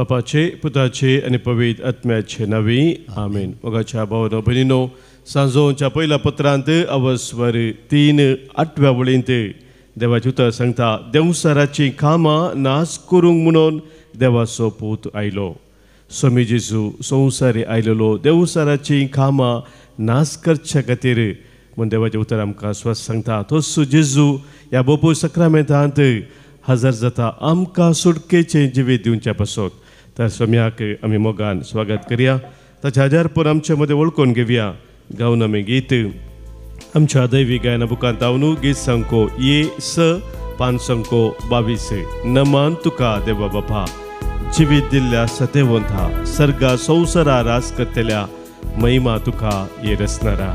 बापाचे पुताचे आणि पवित्र आत्म्याचे नावी आमेन. मोगाच्या भावानो भयणीनो, सांजोच्या पहिल्या पत्रांत अवस्वर 3:8 वळींत देवाचे उतर सांगता, देवसाराची कामां नाश करूंक म्हणून देवाचो पूत आयलो. स्वामी जेजू संवसारी आयलेलो देवसाराची कामां नाश करच्या खातीर म्हूण देवाचें उतर आमकां स्वस्थ सांगता. तोच जेजू ह्या बोपू सक्रामेंतांत हजर जाता आमकां सुटकेचें जिवीत दिवच्या पासत. तर स्वाम्याक आमी मोगान स्वागत करया. ताच्या हजारपर आमचे मदें वळखून घेवया. गावन आमी गीत आमच्या दैवी गायना बुकांत हांव गीत संको ये स 522 नमान तुका देवा बापा, जिवीत दिल्ल्या सतेवंता, सर्गा संवसारा रास करतल्या महिमा तुका ये रचणारा.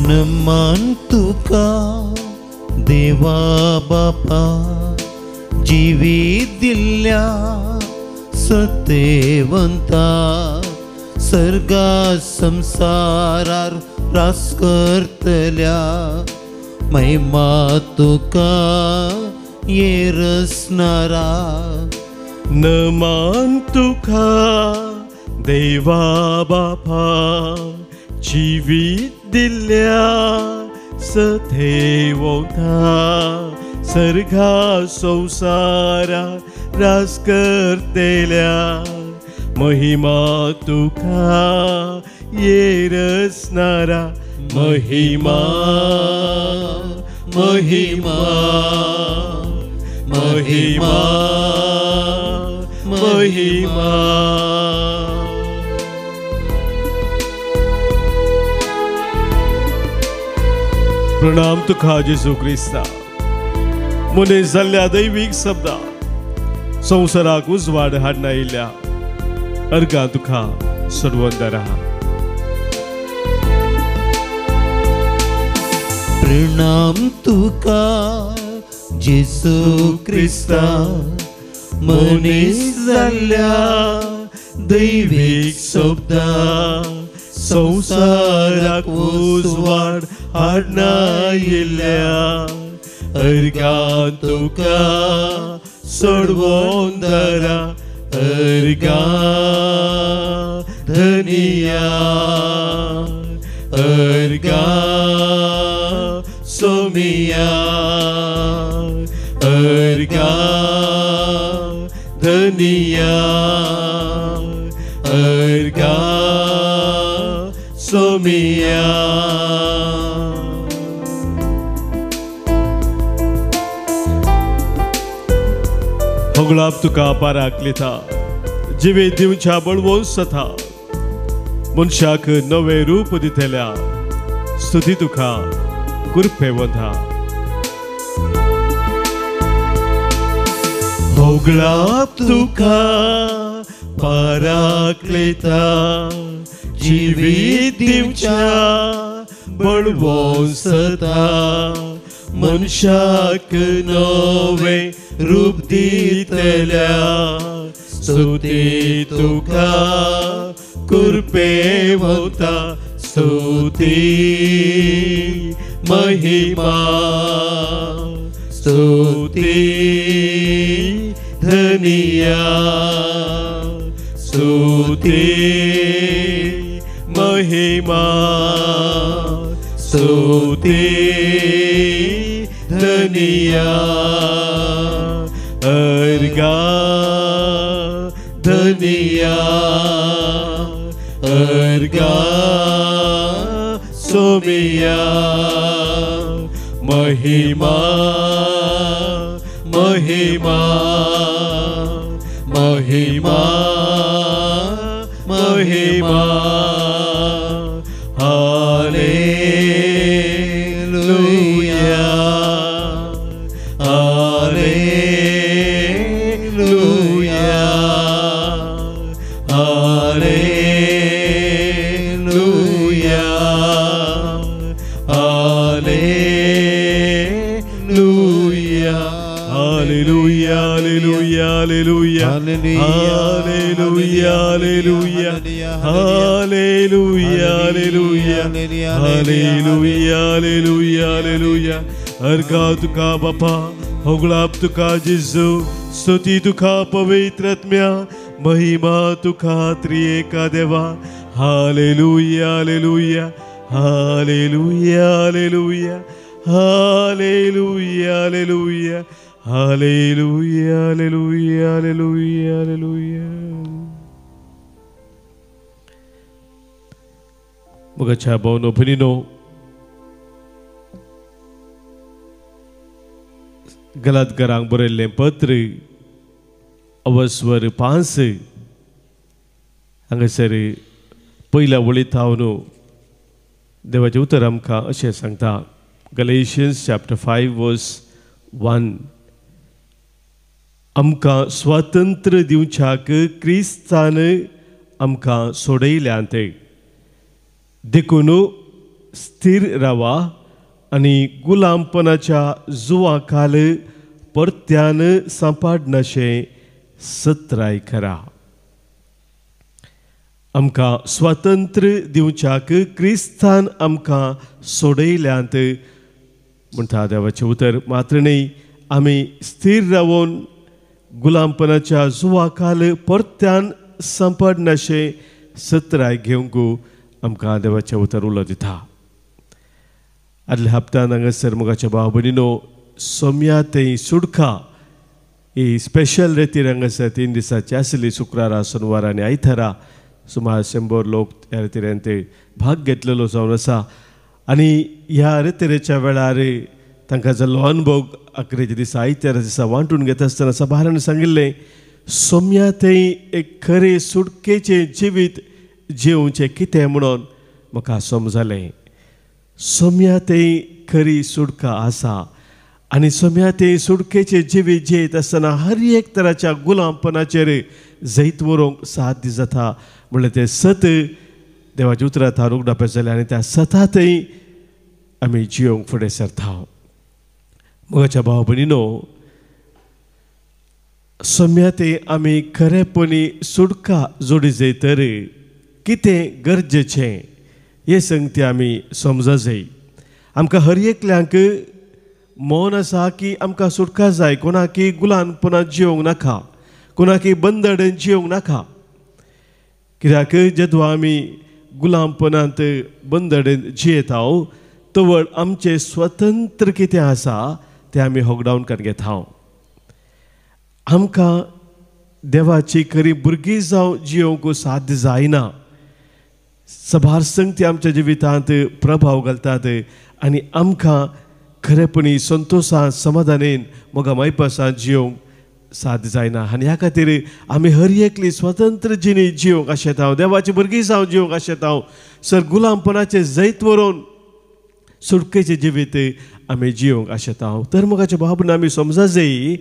नमन तुका देवा बापा, जिवीत दिल्ल्या सतेवंता, सर्गा संसारार रास करतल्या महिमा तुका ये रचणारा. नमन तुका देवा बापा, जिवीत दिल्ल्या सतेवंता, सर्गा संवसारा रास करतल्या महिमा तुका ये रचणारा. महिमा महिमा महिमा महिमा. प्रणाम तुका जेजू क्रिस्ता, मने जाल्ल्या दैवीक शब्दा संवसाराक उजवाड हाडना येयल्या अर्गा तुका सडवंदरा. प्रणाम तुका जेजू क्रिस्ता, मनीस जाल्ल्या दैवीक शब्दा संवसाराक उजवाड हाडना येयल्या अर्गा तुका सडवंदरा. अर्गा धनिया, अर्गा सोमिया, अर्गा धनिया, अर्गा सोमिया. होगळाप तुका पाराकलिता, जिवीत दिवच्या बळवोन सथा, मनशाक नवे रूप दितल्या स्तुती तुका कुरपे वधा. होगळाप तुका पाराकलिता, जिवीत दिवच्या बळवोन सथा, मनशाक नवे रूप दितल्या स्तुती तुका कुरपे वता. स्तुती महिमा, स्तुती धनिया, स्तुती महिमा, स्तुती धनिया. अर्गा धनिया, अर्गा सोमिया. महिमा महिमा महिमा महिमा. Hallelujah hallelujah hallelujah hallelujah hallelujah hallelujah Hallelujah. Hallelujah. Hallelujah. Hallelujah. Hallelujah. Hallelujah. Hallelujah. Hallelujah. अर्घा तुका बापा, होगळाप तुका जिजू, स्तुती तुका पवित्र आत्म्या, महिमा तुका त्रिएका देवा. Hallelujah. Hallelujah. Hallelujah. Hallelujah. Hallelujah. Hallelujah. Hallelujah. Hallelujah. Hallelujah. Hallelujah. Mogacha bono penino गलत करांक बरयल्लें पत्र अवस्वर 5 हांगासर पयल्या वळींत हांव न्हू देवाचें उतर आमकां अशें सांगता. Galatians chapter 5 verse 1. आमकां स्वातंत्र्य दिवच्याक क्रिस्तान आमकां सोडयल्यांत, देखून स्थिर रावा आनी गुलामपणाच्या जुवांखाल परत्यान सांपाडनाशें सत्राय करा. आमकां स्वातंत्र्य दिवच्याक क्रिस्तान आमकां सोडयल्यांत म्हणटा देवाचें उतर. मात्र न्ही, आमी स्थिर रावून गुलामपणाच्या जुवांखाल परत्यान सांपाडनाशें सत्राय घेवंक आमकां देवाचें उतर उलो दिता. आदल्या हप्त्यान हांगासर मोगाच्या भाव भयणीनो सोम्या ते सुडका ही स्पेशल रितीर हांगासर 3 दिसांची आसली. शुक्रारा, सोनवारा आनी आयतारा सुमार 100 लोक ह्या रितीरेन ते भाग घेतलेलो जावन आसा. आनी ह्या रितीरेच्या वेळार तांकां जाल्लो अनुभव अकरेच्या दिसा आयतारा दिसा वांटून घेता आसतना सभारान सांगिल्लें, सोम्या ते एक खरें सुडकेचें जिवीत जिवचें कितें म्हणून म्हाका समजलें. सोम्या ते खरी सुडका आसा आनी सोम्या ते सुडकेचें जिवीत जियेत आसतना हर एक तराच्या गुलामपणाचेर जैत व्हरूंक साध्य जाता. म्हणल्यार ते सत देवाच्या उतरांत हांव उगडावपाचें जालें आनी त्या सतांतय आमी जियोंक फुडें सरता. मोगाच्या भाव भयणीनो, सोम्या ते आमी खरेपणी सुडका जोडी जैतर कितें गरजेचें हे संगती आमी समजा जाय. आमकां हर एकल्यांक मौन आसा की आमकां सुटका जाय, कोणाकी गुलामपणांत जियोंक नाका, कोणाकी बंदडेन जियोंक नाका. कित्याक जेदो आमी गुलामपणांत बंदडेन जियेता तवळ आमचें स्वतंत्र कितें आसा तें आमी होगडावन काड घेता. आमकां देवाची खरी भुरगीं जावन जियोंक साध्य जायना. सभार संगती आमच्या जिवितांत प्रभाव घालतात आनी आमकां खरेपणी संतोषान समाधानेन मोगा मायपासान जियोंक साध्य जायना. आनी ह्या खातीर आमी हर एकली स्वतंत्र जिणी जियोंक आशेता, देवाची भुरगीं जावन जियोंक आशेता. सर गुलामपणाचें जैत व्हरून सुटकेचें जिवीत आमी जियोंक आशेता. तर मोगाच्या भावना आमी समजा जाय,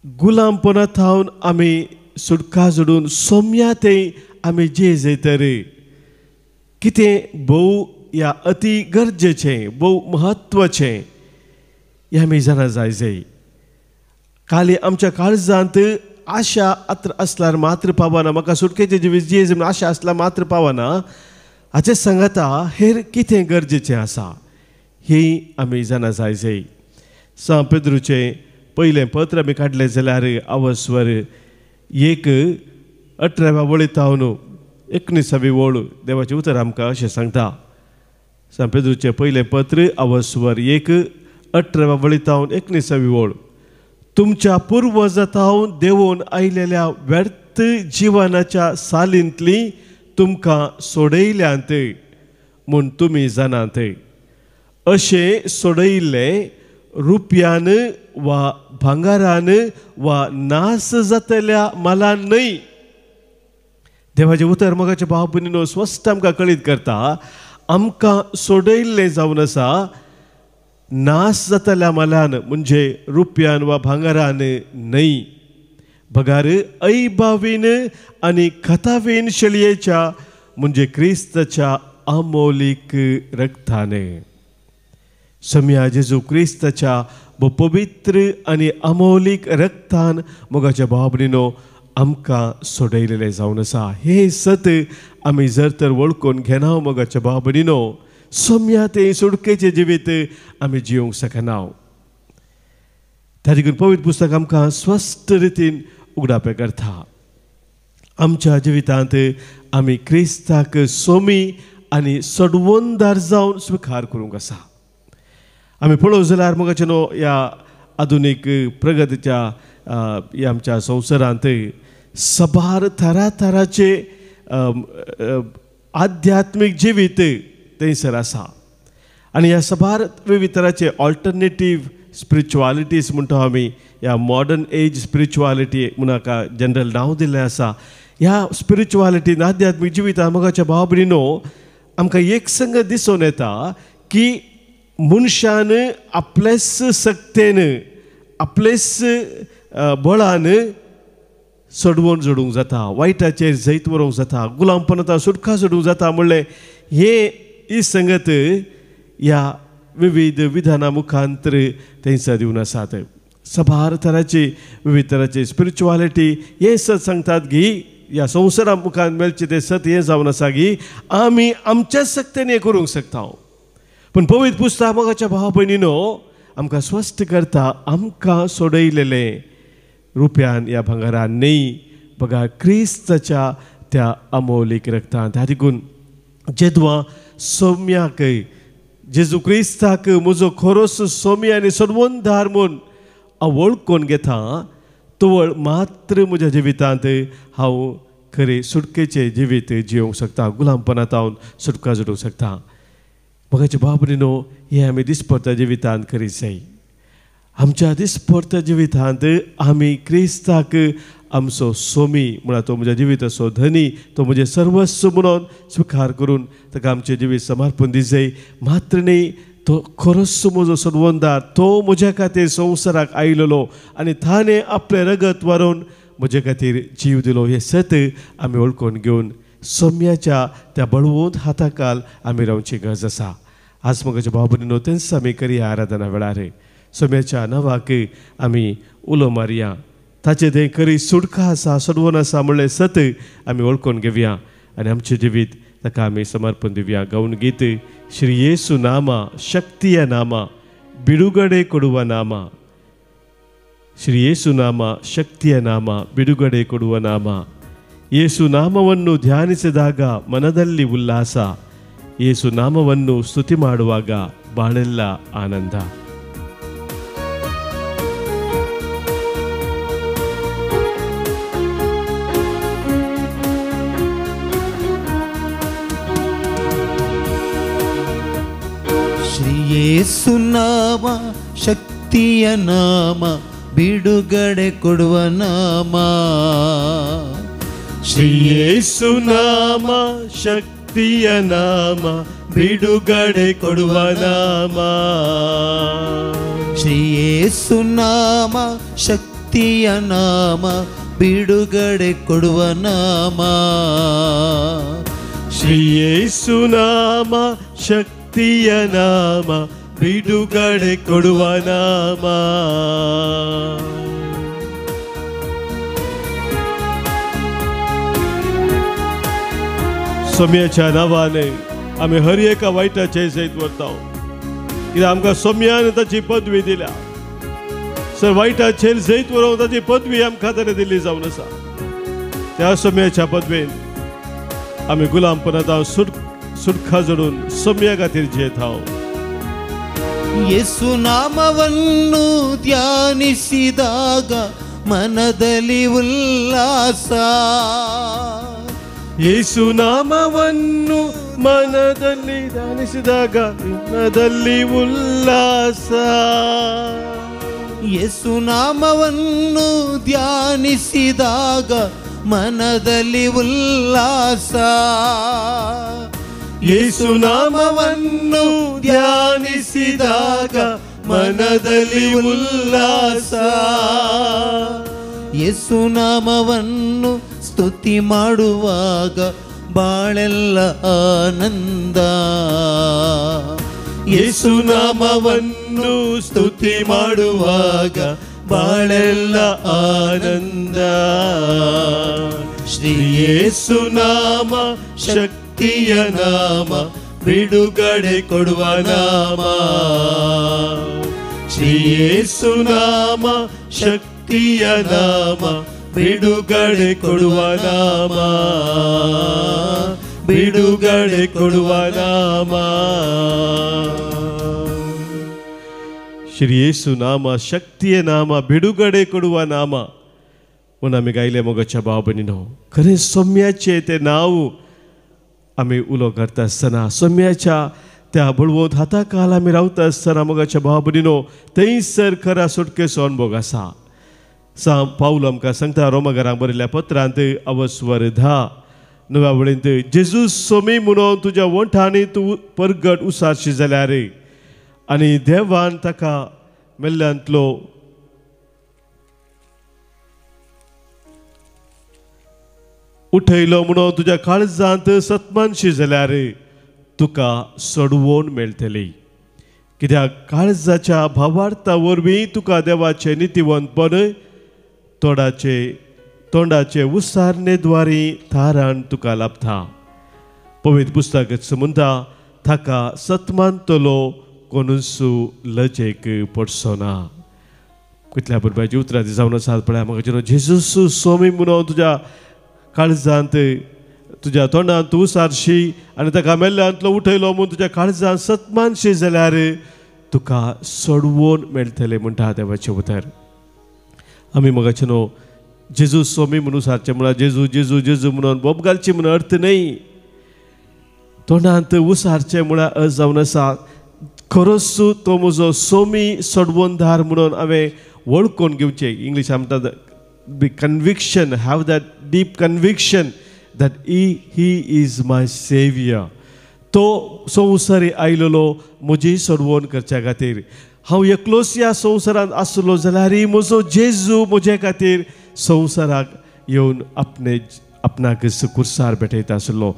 गुलामपणांत थावन आमी सुटका जोडून सोम्या ते आमी जे जैतर कितें भोव या अति गरजेचें, भोव म्हत्वाचें हें आमी जाणा जाय. खाली आमच्या काळजांत आशा आसल्यार मात्र पावना, म्हाका सुटकेचें जिवीत जियेचें म्हूण आशा आसल्यार मात्र पावना. हाचें सांगता हेर कितें गरजेचें आसा हें आमी जाणा जाय. सा पेद्रूचें पयलें पत्र आमी काडलें जाल्यार अवस्वर 1:18 वळींत हांव न्हू 19वी वळ देवाचें उतर आमकां अशें सांगता. सा पेद्रूचें पयलें पत्र अवस्वर 1:18 वळींत हांव 19वी वळ. तुमच्या पुर्वजांतावन देवून आयलेल्या व्यर्थ जिवनाच्या सालींतली तुमकां सोडयल्यांत म्हूण तुमी जाणात. अशें सोडयिल्ले रुपयान वा भांगारान वा नास जातल्या मालान न्हय. देवाचें उतर मोगाच्या भाव भयणीनो स्पश्ट आमकां कळीत करता, आमकां सोडयिल्लें जावन आसा नास जातल्या मालान म्हणजे रुपयान वा भांगारान न्हय, भगार ऐबावीन आनी खतावीन शळयेच्या म्हणजे क्रिस्ताच्या अमोलीक रक्तान. सम्या जेजू क्रिस्ताच्या पवित्र आनी अमोलीक रक्तान मोगाच्या भाव भयणीनो आमकां सोडयलेलें जावन आसा. हे सत आमी जर तर वळखून घेना मोगाच्या भाव भयणीनो, सम्या ते सुडकेचें जिवीत आमी जिवंक शकना. त्या देखून पवित्र पुस्तक आमकां स्वस्थ रितीन उगडापें करता. आमच्या जिवितांत आमी क्रिस्ताक सोमी आनी सडवंदार जावन स्विकार करूंक आसा. आमी पळोवं जाल्यार मोगाचे न्हू ह्या आधुनीक प्रगतीच्या ह्या आमच्या संवसारांत सबार तरातराचे आध्यात्मीक जिवीत थंयसर आसा. आनी ह्या सबार विविध तरांचे ऑल्टरनेटीव स्पिरिच्युअलिटीज म्हणटा आमी, ह्या मॉडर्न एज स्पिरिच्युअलिटी म्हणून हाका जनरल नांव दिल्लें आसा. ह्या स्पिरिच्युअलिटीन आध्यात्मीक जिवितांत मोगाच्या भाव भयणीनो आमकां एक संगत दिसून येता की मनशान आपलेच सक्तेन आपलेच बळान सडवून जोडूंक जाता, वायटाचेर जैत व्हरूंक जाता, गुलामपणांत सुटका सोडूंक जाता म्हणलें ही संगत ह्या विविध विधाना मुखांतर थंयसर दिवन आसात. सबार तरांची विविध तरांची स्पिरिच्युअलिटी हे सत सांगतात की ह्या संवसारा मुखार मेळचे ते सत हें जावन आसा की आमी आमच्याच सक्तेन हें करूंक शकता. पूण पवित्र पुस्तक मोगाच्या भाव भयणीनो आमकां स्पश्ट करता, आमकां सोडयलेलें रुपयान या भांगरान न्ही, बघा क्रिस्ताच्या त्या अमोलीक रक्तान. त्या देखून जेदवां सौम्याक जेजू क्रिस्ताक म्हजो खरोच सोमी आनी सडवंदार म्हूण हांव वळखून घेता, तोवळ मात्र म्हज्या जिवितांत हांव खरें सुटकेचें जिवीत जिवंक शकता, गुलामपणांत सुटका जोडूंक शकता. मोगाचे भाव भयणीनो, हें आमी दिसपट्ट्या जिवितांत करीत जाय. आमच्या दिसपट्ट्या जिवितांत आमी क्रिस्ताक आमचो सोमी म्हणल्यार तो म्हज्या जिविताचो धनी, तो म्हजें सर्वस्व म्हणून स्विकार करून ताका आमचें जिवीत समर्पण दी जाय. मात्र न्ही, तो खरोच म्हजो सडवंदार, तो म्हज्या खातीर संवसाराक आयिल्लो आनी ताणें आपलें रगत व्हरून म्हजे खातीर जीव दिलो. हे सत आमी वळखून घेवन सोम्याच्या त्या बळवंत हाताखाल आमी रावची गरज आसा. आज मोगाच्या भाव भयणीनो, तेंच आमी करया आराधना वेळार सोम्याच्या नांवाक आमी उलो मारया. ताचे थंय खरी सुटका आसा, सडवण आसा म्हणलें सत आमी वळखून घेवया आनी आमचें जिवीत ताका आमी समर्पण दिवया. गावन गीत श्री येसु नाम शक्तिಯ ನಾಮ ಬಿಡುಗಡೆ ಕೊಡುವ ನಾಮ. ಶ್ರೀ ಯೇಸು ನಾಮ ಶಕ್ತಿಯ ನಾಮ ಬಿಡುಗಡೆ ಕೊಡುವ ನಾಮ. ಯೇಸು ನಾಮವನ್ನು ಧ್ಯಾನಿಸಿದಾಗ ಮನದಲ್ಲಿ ಉಲ್ಲಾಸ, ಯೇಸು ನಾಮವನ್ನು ಸ್ತುತಿ ಮಾಡುವಾಗ ಬಾಳೆಲ್ಲ ಆನಂದ. ಯೇಸು ನಾಮ ಶಕ್ತಿಯ ನಾಮ ಬಿಡುಗಡೆ ಕೊಡುವ ನಾಮ. ಶ್ರೀ ಯೇಸು ನಾಮ ಶಕ್ತಿಯ ನಾಮ ಬಿಡುಗಡೆ ಕೊಡುವ ನಾಮ. ಶ್ರೀ ಯೇಸು ನಾಮ ಶಕ್ತಿಯ ನಾಮ ಬಿಡುಗಡೆ ಕೊಡುವ ನಾಮ. ಶ್ರೀ ಯೇಸು ನಾಮ ಶಕ್ತಿಯ ನಾಮ ಬಿಡುಗಡೆ ಕೊಡುವ ನಾಮ. सोम्याच्या नांवान आमी हर एका वायटाचे जैत व्हरता. कित्याक आमकां सोम्यान ताची पदवी दिल्या. सर वायटाचेर जैत व्हरोंक ताची पदवी आमकां ताणें दिल्ली जावन आसा. त्या सोम्याच्या पदवेन आमी गुलामपणांत सुटका जोडून सोम्या खातीर जियेता. ಯೇಸು ನಾಮವನ್ನು ಧ್ಯಾನಿಸಿದಾಗ ಮನದಲ್ಲಿ ಉಲ್ಲಾಸ. ಯೇಸು ನಾಮವನ್ನು ಮನದಲ್ಲಿ ಧ್ಯಾನಿಸಿದಾಗ ಮನದಲ್ಲಿ ಉಲ್ಲಾಸ. ಯೇಸು ನಾಮವನ್ನು ಧ್ಯಾನಿಸಿದಾಗ ಮನದಲ್ಲಿ ಉಲ್ಲಾಸ. ಯೇಸು ನಾಮವನ್ನು ಧ್ಯಾನಿಸಿದಾಗ ಮನದಲ್ಲಿ ಉಲ್ಲಾಸ. ಯೇಸು ನಾಮವನ್ನು ಸ್ತುತಿ ಮಾಡುವಾಗ ಬಾಳೆಲ್ಲ ಆನಂದ. ಯೇಸು ನಾಮವನ್ನು ಸ್ತುತಿ ಮಾಡುವಾಗ ಬಾಳೆಲ್ಲ ಆನಂದ. ಶ್ರೀ ಯೇಸು ನಾಮ ಶಕ್ತಿಯ ನಾಮ, ಬಿಡುಗಡೆ ಕೊಡುವ ನಾಮ. ಶ್ರೀ ಯೇಸು ನಾಮ ಶಕ್ತಿಯ ನಾಮ, ಬಿಡುಗಡೆ ಕೊಡುವ ನಾಮ, ಬಿಡುಗಡೆ ಕೊಡುವ ನಾಮ. श्री येसु नाम शक्तीय नाम, बिडुगडे कोडुवा नाम. म्हणून आम्ही गायले मोगाच्या भाव बहिणीनो, खरे सौम्याचे ते नाव आम्ही उलो करता असताना, सौम्याच्या त्या बळवंत हाताखाल आम्ही रावता असताना मोगाच्या भाव बहिणीनो, थंयसर खरा सुटकेचो अनुभव आसा. पाऊल आमकां सांगता रोमाकारांक बरयल्ल्या पत्रांत अवस्वर 10 वळेंत, जेजू सोमी म्हणून तुज्या वंठांनी तूं परगट उसारशी जाल्यार आनी देवान ताका मेल्ल्यांतलो उठयलो म्हणून तुज्या काळजांत सत्मानशी जाल्यार तुका सोडवून मेळटली. कित्याक काळजाच्या भावार्था वरवीं तुका देवाचे नितीवंतपण तोंडाचे उसारणेद्वारे थारान तुका लाभता. पवित्र पुस्तकांत म्हणटा, ताका सत्मानतलो कोणूच लजेक पडचो ना. कितल्या बरोबरची उतरां ती जावन आसात पळय. म्हाका जेजूस स्वामी म्हणून तुज्या काळजांत तुज्या तोंडांत तूं उसारशी आनी ताका मेल्ल्यांतलो उठयलो म्हणून तुज्या काळजांत सत्मानशी जाल्यार तुका सोडवून मेळटलें म्हणटा देवाचें उतर. आमी म्हाका न्हू जेजू स्वामी म्हणून सारचें म्हळ्यार जेजू जेजू जेजू म्हणून बोब घालची म्हणून अर्थ न्हय. तोंडांत उसारचें म्हळ्यार अर्थ जावन आसा, खरोच तो म्हजो सोमी सोडवणदार म्हणून हांवें वळखून घेवचें. इंग्लिशांत म्हणटा be conviction, have that deep conviction that he is my saviour. तो संवसारी आयलोलो म्हजी सोडवण करच्या खातीर. हांव एकलोच ह्या संवसारांत आसलो जाल्यारय म्हजो जेजू म्हजे खातीर संवसाराक येवन आपणाक कुर्सार भेटयता आसलो.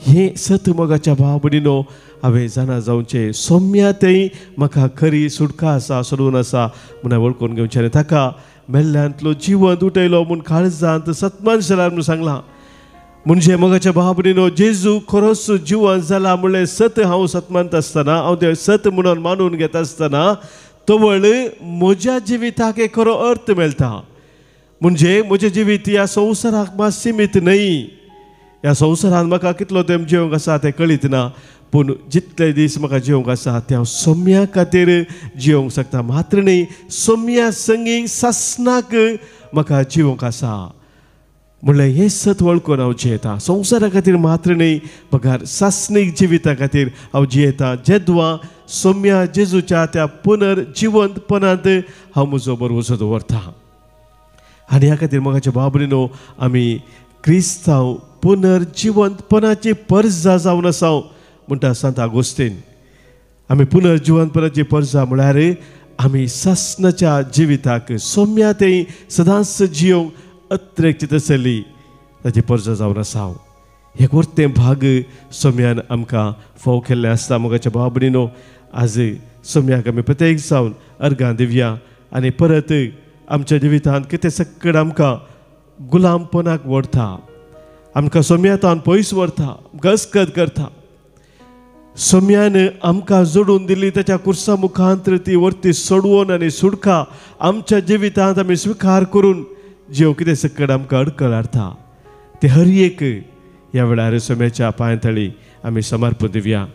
हें सत मोगाच्या भाव भयणीनो हांवें जाणा जावचें. सौम्यातय म्हाका खरी सुटका आसा, सोडवण आसा म्हूण वळखून घेवचें. आनी ताका मेल्ल्यांतलो जिवंत उठयलो म्हूण काळजांत सत्मान जाल्यार म्हूण सांगलां. म्हणजे मोगाच्या भाव भयणीनो, जेजू खरोच जिवंत जाला म्हणलें सत हांव सत्मानता आसतना, हांव तें सत म्हणून मानून घेता आसतना तवळ म्हज्या जिविताक एक खरो अर्थ मेळटा. म्हणजे म्हजें जिवीत ह्या संवसाराक मात सीमीत न्हय. ह्या संवसारांत म्हाका कितलो तेंप जिवंक आसा तें कळीत ना, पूण जितले दीस म्हाका जिवंक आसा ते हांव सौम्या खातीर जिवंक शकता. मात्र न्ही, सौम्या संगीत सासनाक म्हाका जिवंक आसा म्हणल्यार हें सत वळखून हांव जियेता. संवसारा खातीर मात्र न्ही, पगार सासनीक जिविता खातीर हांव जियेता. जेद्वा सौम्या जेजूच्या त्या पुनर्जिवंतपणांत हांव म्हजो बरोवचो दवरता. आनी ह्या खातीर मोगाच्या भाव भयणीनो, आमी क्रिस्तांव पुनर्जिवंतपणाची पर्जा जावन आसा म्हणटा सांत आगोस्तीन. आमी पुनर्जिवंतपणाची पर्जा म्हळ्यार आमी सासनाच्या जिविताक सौम्यातय सदांच जियोंक अत्रेक चिंतसली ताची पर्जा जावन आसा. हे वर्तें भाग सौम्यान आमकां फाव केल्लें आसता. मोगाच्या भाव भयणीनो, आज सौम्याक आमी प्रत्येक जावन अर्गां दिवया आनी परत आमच्या जिवितांत कितें सक्कड आमकां गुलामपणाक व्हरता, आमकां सौम्यातान पयस व्हरता, गसगत करता. सौम्यान आमकां जोडून दिल्ली ताच्या कुर्सा मुखांतर ती वर्ती सोडवून आनी सुटका आमच्या जिवितांत आमी स्विकार करून जीव कितें सक्कड आमकां अडकळ हाडटा ते हर एक ह्या वेळार सौम्याच्या पांयतळी आमी समर्पण दिवया.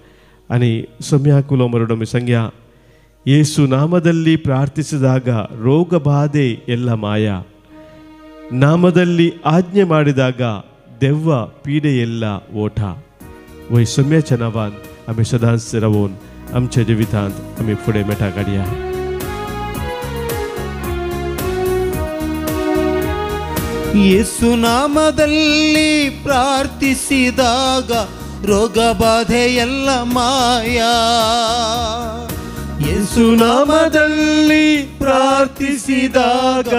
आनी सौम्याक उलो मरून आमी सांगया, ಯೇಸು ನಾಮದಲ್ಲಿ ಪ್ರಾರ್ಥಿಸಿದಾಗ ರೋಗ ಬಾಧೆ ಎಲ್ಲ ಮಾಯ, ನಾಮದಲ್ಲಿ ಆಜ್ಞೆ ಮಾಡಿದಾಗ ದೆವ್ವ पीडेयेल्ला ओठा. वय सौम्याच्या नांवान आमी सदांच रावून आमच्या जिवितांत आमी फुडें मेटा काडया. ಯೇಸು ನಾಮದಲ್ಲಿ ಪ್ರಾರ್ಥಿಸಿದಾಗ ರೋಗ ಬಾಧೆ ಎಲ್ಲ ಮಾಯ. ಯೇಸು ನಾಮದಲ್ಲಿ ಪ್ರಾರ್ಥಿಸಿದಾಗ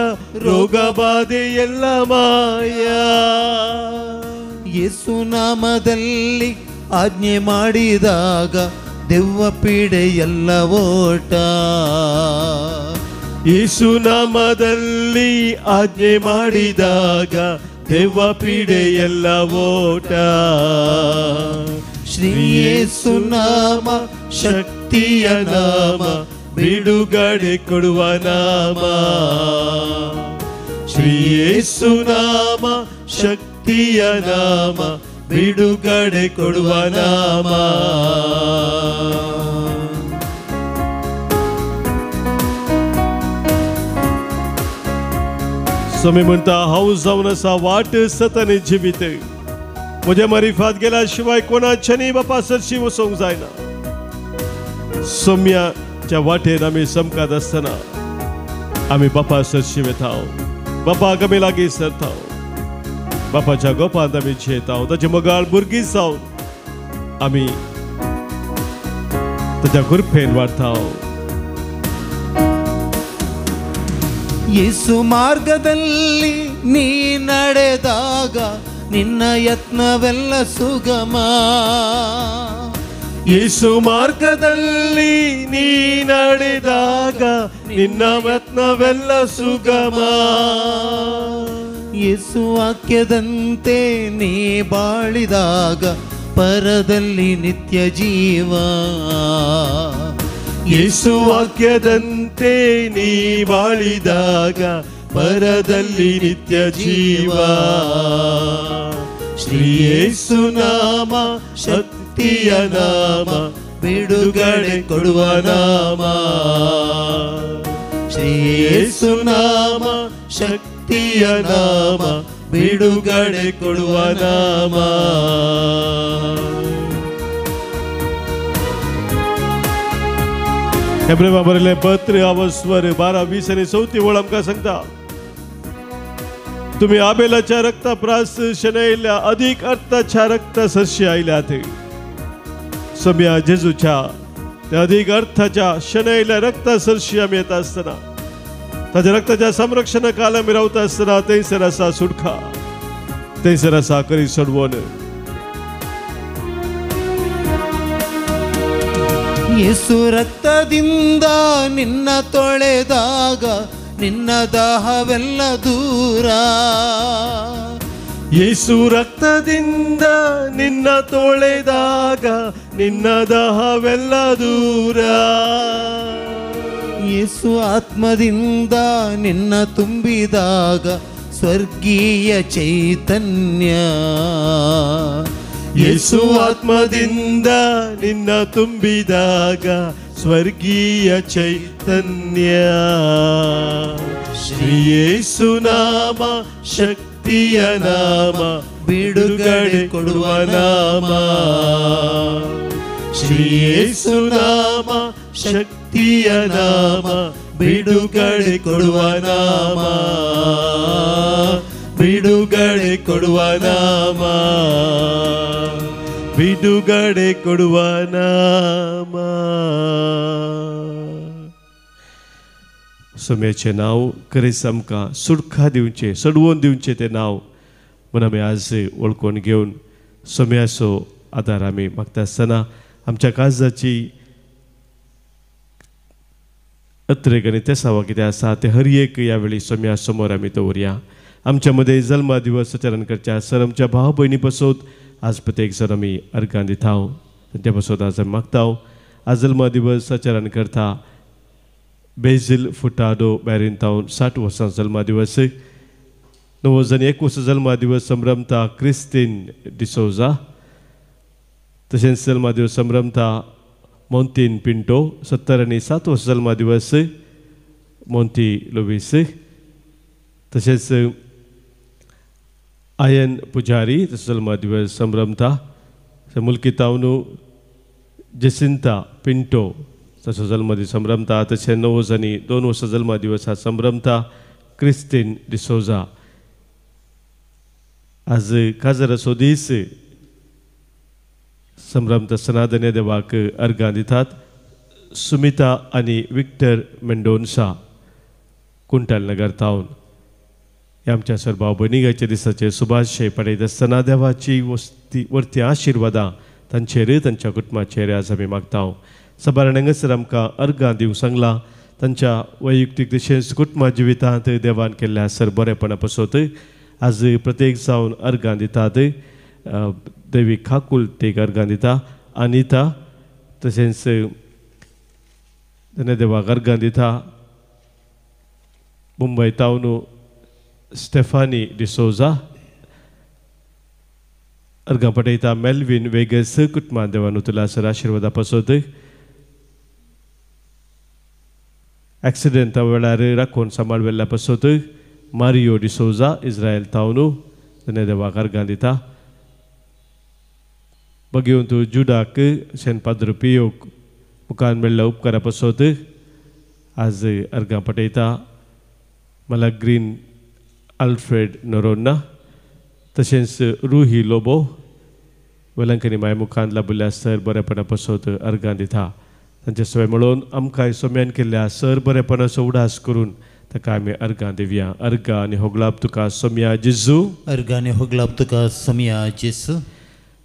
ರೋಗ ಬಾಧೆ ಎಲ್ಲ ಮಾಯ. ಯೇಸು ನಾಮದಲ್ಲಿ ಆಜ್ಞೆ ಮಾಡಿದಾಗ ದೆವ್ವ ಪೀಡೆ ಎಲ್ಲ ಓಟ. ಯೇಸು ನಾಮದಲ್ಲಿ ಆಜ್ಞೆ ಮಾಡಿದಾಗ ದೆವ್ವ ಪೀಡೆ ಎಲ್ಲ ಓಟ. ಶ್ರೀ ಯೇಸು ನಾಮ ಶಕ್ತಿಯ ನಾಮ, ಬಿಡುಗಡೆ ಕೊಡುವ ನಾಮ. ಶ್ರೀ ಯೇಸು ನಾಮ ಶಕ್ತಿಯ ನಾಮ, ಬಿಡುಗಡೆ ಕೊಡುವ ನಾಮ. स्वामी म्हणता हांव जावन आसा वाट सतानी जिवीत. म्हज्या मारिफात गेल्या शिवाय कोणाच्यानी बापा सरशी वचोंक जायना. सोम्याच्या वाटेर आमी समकात आसतना आमी बापा सरशी वेताव, बापाक आमी लागीं सरताव, बापाच्या गोपांत आमी जेताव. ताची मोगाळ भुरगीं जावन आमी ताच्या कृपेन वाडताव. ಯೇಸು ಮಾರ್ಗದಲ್ಲಿ ನೀ ನಡೆದಾಗ ನಿನ್ನ ಯತ್ನವೆಲ್ಲ ಸುಗಮ. ಯೇಸು ಮಾರ್ಗದಲ್ಲಿ ನೀ ನಡೆದಾಗ ನಿನ್ನ ಯತ್ನವೆಲ್ಲ ಸುಗಮ. ಯೇಸು ವಾಕ್ಯದಂತೆ ನೀ ಬಾಳಿದಾಗ ಪರದಲ್ಲಿ ನಿತ್ಯ ಜೀವ. ಯೇಸು ವಾಕ್ಯದಂತೆ ನೀ ಬಾಳಿದಾಗ ಪರದಲ್ಲಿ ನಿತ್ಯ ಜೀವ. ಶ್ರೀ ಯೇಸು ನಾಮ ಶಕ್ತಿಯ ನಾಮ, ಬಿಡುಗಡೆ ಕೊಡುವ ನಾಮ. ಶ್ರೀ ಯೇಸು ನಾಮ ಶಕ್ತಿಯ ನಾಮ, ಬಿಡುಗಡೆ ಕೊಡುವ ನಾಮ. हेब्रेमा बरयल्लें पत्र अवस्वर 12-20 आनी 34 वळ आमकां सांगता, तुमी आबेलाच्या रक्ताप्रास शेणयल्ल्या अधिक अर्थाच्या रक्ता सरशी आयल्यात. सोम्या जेजूच्या त्या अधिक अर्थाच्या शेणयल्ल्या रक्ता सरशी आमी येता आसतना, ताच्या रक्ताच्या संरक्षणाखाल आमी रावता आसतना थंयसर आसा सुटका, थंयसर आसा खरी सोडवण. ಯೇಸು ರಕ್ತದಿಂದ ನಿನ್ನ ತೊಳೆದಾಗ ನಿನ್ನ ದಾಹವೆಲ್ಲ ದೂರ. ಯೇಸು ರಕ್ತದಿಂದ ನಿನ್ನ ತೊಳೆದಾಗ ನಿನ್ನ ದಾಹವೆಲ್ಲ ದೂರ. ಯೇಸು ಆತ್ಮದಿಂದ ನಿನ್ನ ತುಂಬಿದಾಗ ಸ್ವರ್ಗೀಯ ಚೈತನ್ಯ. ಯೇಸು ಆತ್ಮದಿಂದ ನಿನ್ನ ತುಂಬಿದಾಗ ಸ್ವರ್ಗೀಯ ಚೈತನ್ಯ. ಶ್ರೀ ಯೇಸು ನಾಮ ಶಕ್ತಿಯ ನಾಮ, ಬಿಡುಗಡೆ ಕೊಡುವ ನಾಮ. ಶ್ರೀ ಯೇಸು ನಾಮ ಶಕ್ತಿಯ ನಾಮ, ಬಿಡುಗಡೆ ಕೊಡುವ ನಾಮ. ಬಿಡುಗಡೆ ಕೊಡುವ ನಾಮ, ಬಿಡುಗಡೆ ಕೊಡುವ नाम. सोम्याचें नांव खरेंच आमकां सुटका दिवचें, सडवून दिवचें तें नांव म्हूण आमी आज वळखून घेवन सोम्याचो आदार आमी मागता आसतना आमच्या काळजाची अत्रेक आनी तेसावा कितें आसा तें हर एक ह्या वेळी सोम्या समोर आमी दवरया. आमच्या मध्ये जल्मा दिवस आचरण करच्या सर आमच्या भाव भयणी पासून आज प्रत्येक जण आमी अर्गां दिताव. त्या पासून आज आमी मागताव आज जल्मा दिवस आचरण करता बेजिल फुटाडो बॅरिंतावन 60 वर्सां जल्मा दिवस. 91 जल्मा दिवस संभ्रमता क्रिस्तीन डिसोजा. तशेंच जल्मा दिवस संभ्रमता मोंतीन पिंटो. 70 आनी 7 वर्सां जल्मा दिवस मोंती लुईस. तशेंच आयन पुजारी जल्मा दिवस संभ्रमता. मुल्कितावनू जेसिंता पिंटो ताचो जल्मा दीस संभ्रमता. तशें 9 आनी 2 वर्सां जल्मा दिवस संभ्रमता क्रिस्तीन डिसोजा. आज काजराचो दीस संभ्रमता सनातन्य देवाक अर्गां दितात. सुमिता आनी विक्टर मेंडोन्सा कुंटाल नगर तावन आमच्या सर्व भाव भयणीच्या दिसाचे सुभाशय पडयत आसतना देवाची वरती आशिर्वादां तांचेर तांच्या कुटुंबाचेर आज आमी मागता सबारान हांगासर आमकां अर्गां दिवंक सांगलां तांच्या वैयक्तीक तशेंच कुटुंबा जिवितांत देवान केल्ल्या सर बरेपणा पासत आज प्रत्येक जावन अर्गां दितात देवी खाकूल ते अर्गां दिता अनिता तशेंच देवाक अर्गां दिता मुंबय टावन स्टेफानी डिसोजा अर्गां पटयता मेल्विन वेगस कुटुंबान देवान उतला सर आशिर्वादा पासत एक्सिडेंटा वेळार राखून सांबाळवेल्ल्या पासत मारियो डिसोजा इस्रायल टावन ताणें देवाक अर्गां दिता भगिवंत जुडाक सेंट पाद्र पियोक मुखार मेळ्ळ्या उपकारा पासत आज अर्गां पटयता मला ग्रीन आल्फ्रेड नोरोन्ना तशेंच रुही लोबो वेलंकनी माय मुखान लाभिल्ल्या सर बरेपणा पासत अर्गां दिता तांचे सवय मेळोवन आमकां सोम्यान केल्ल्या सर बरेपणाचो उडास करून ताका आमी अर्गां दिवया अर्गां आनी होगलाप तुका सोम्या जेजू अर्गां आनी होगलाप तुका सोम्या जेजू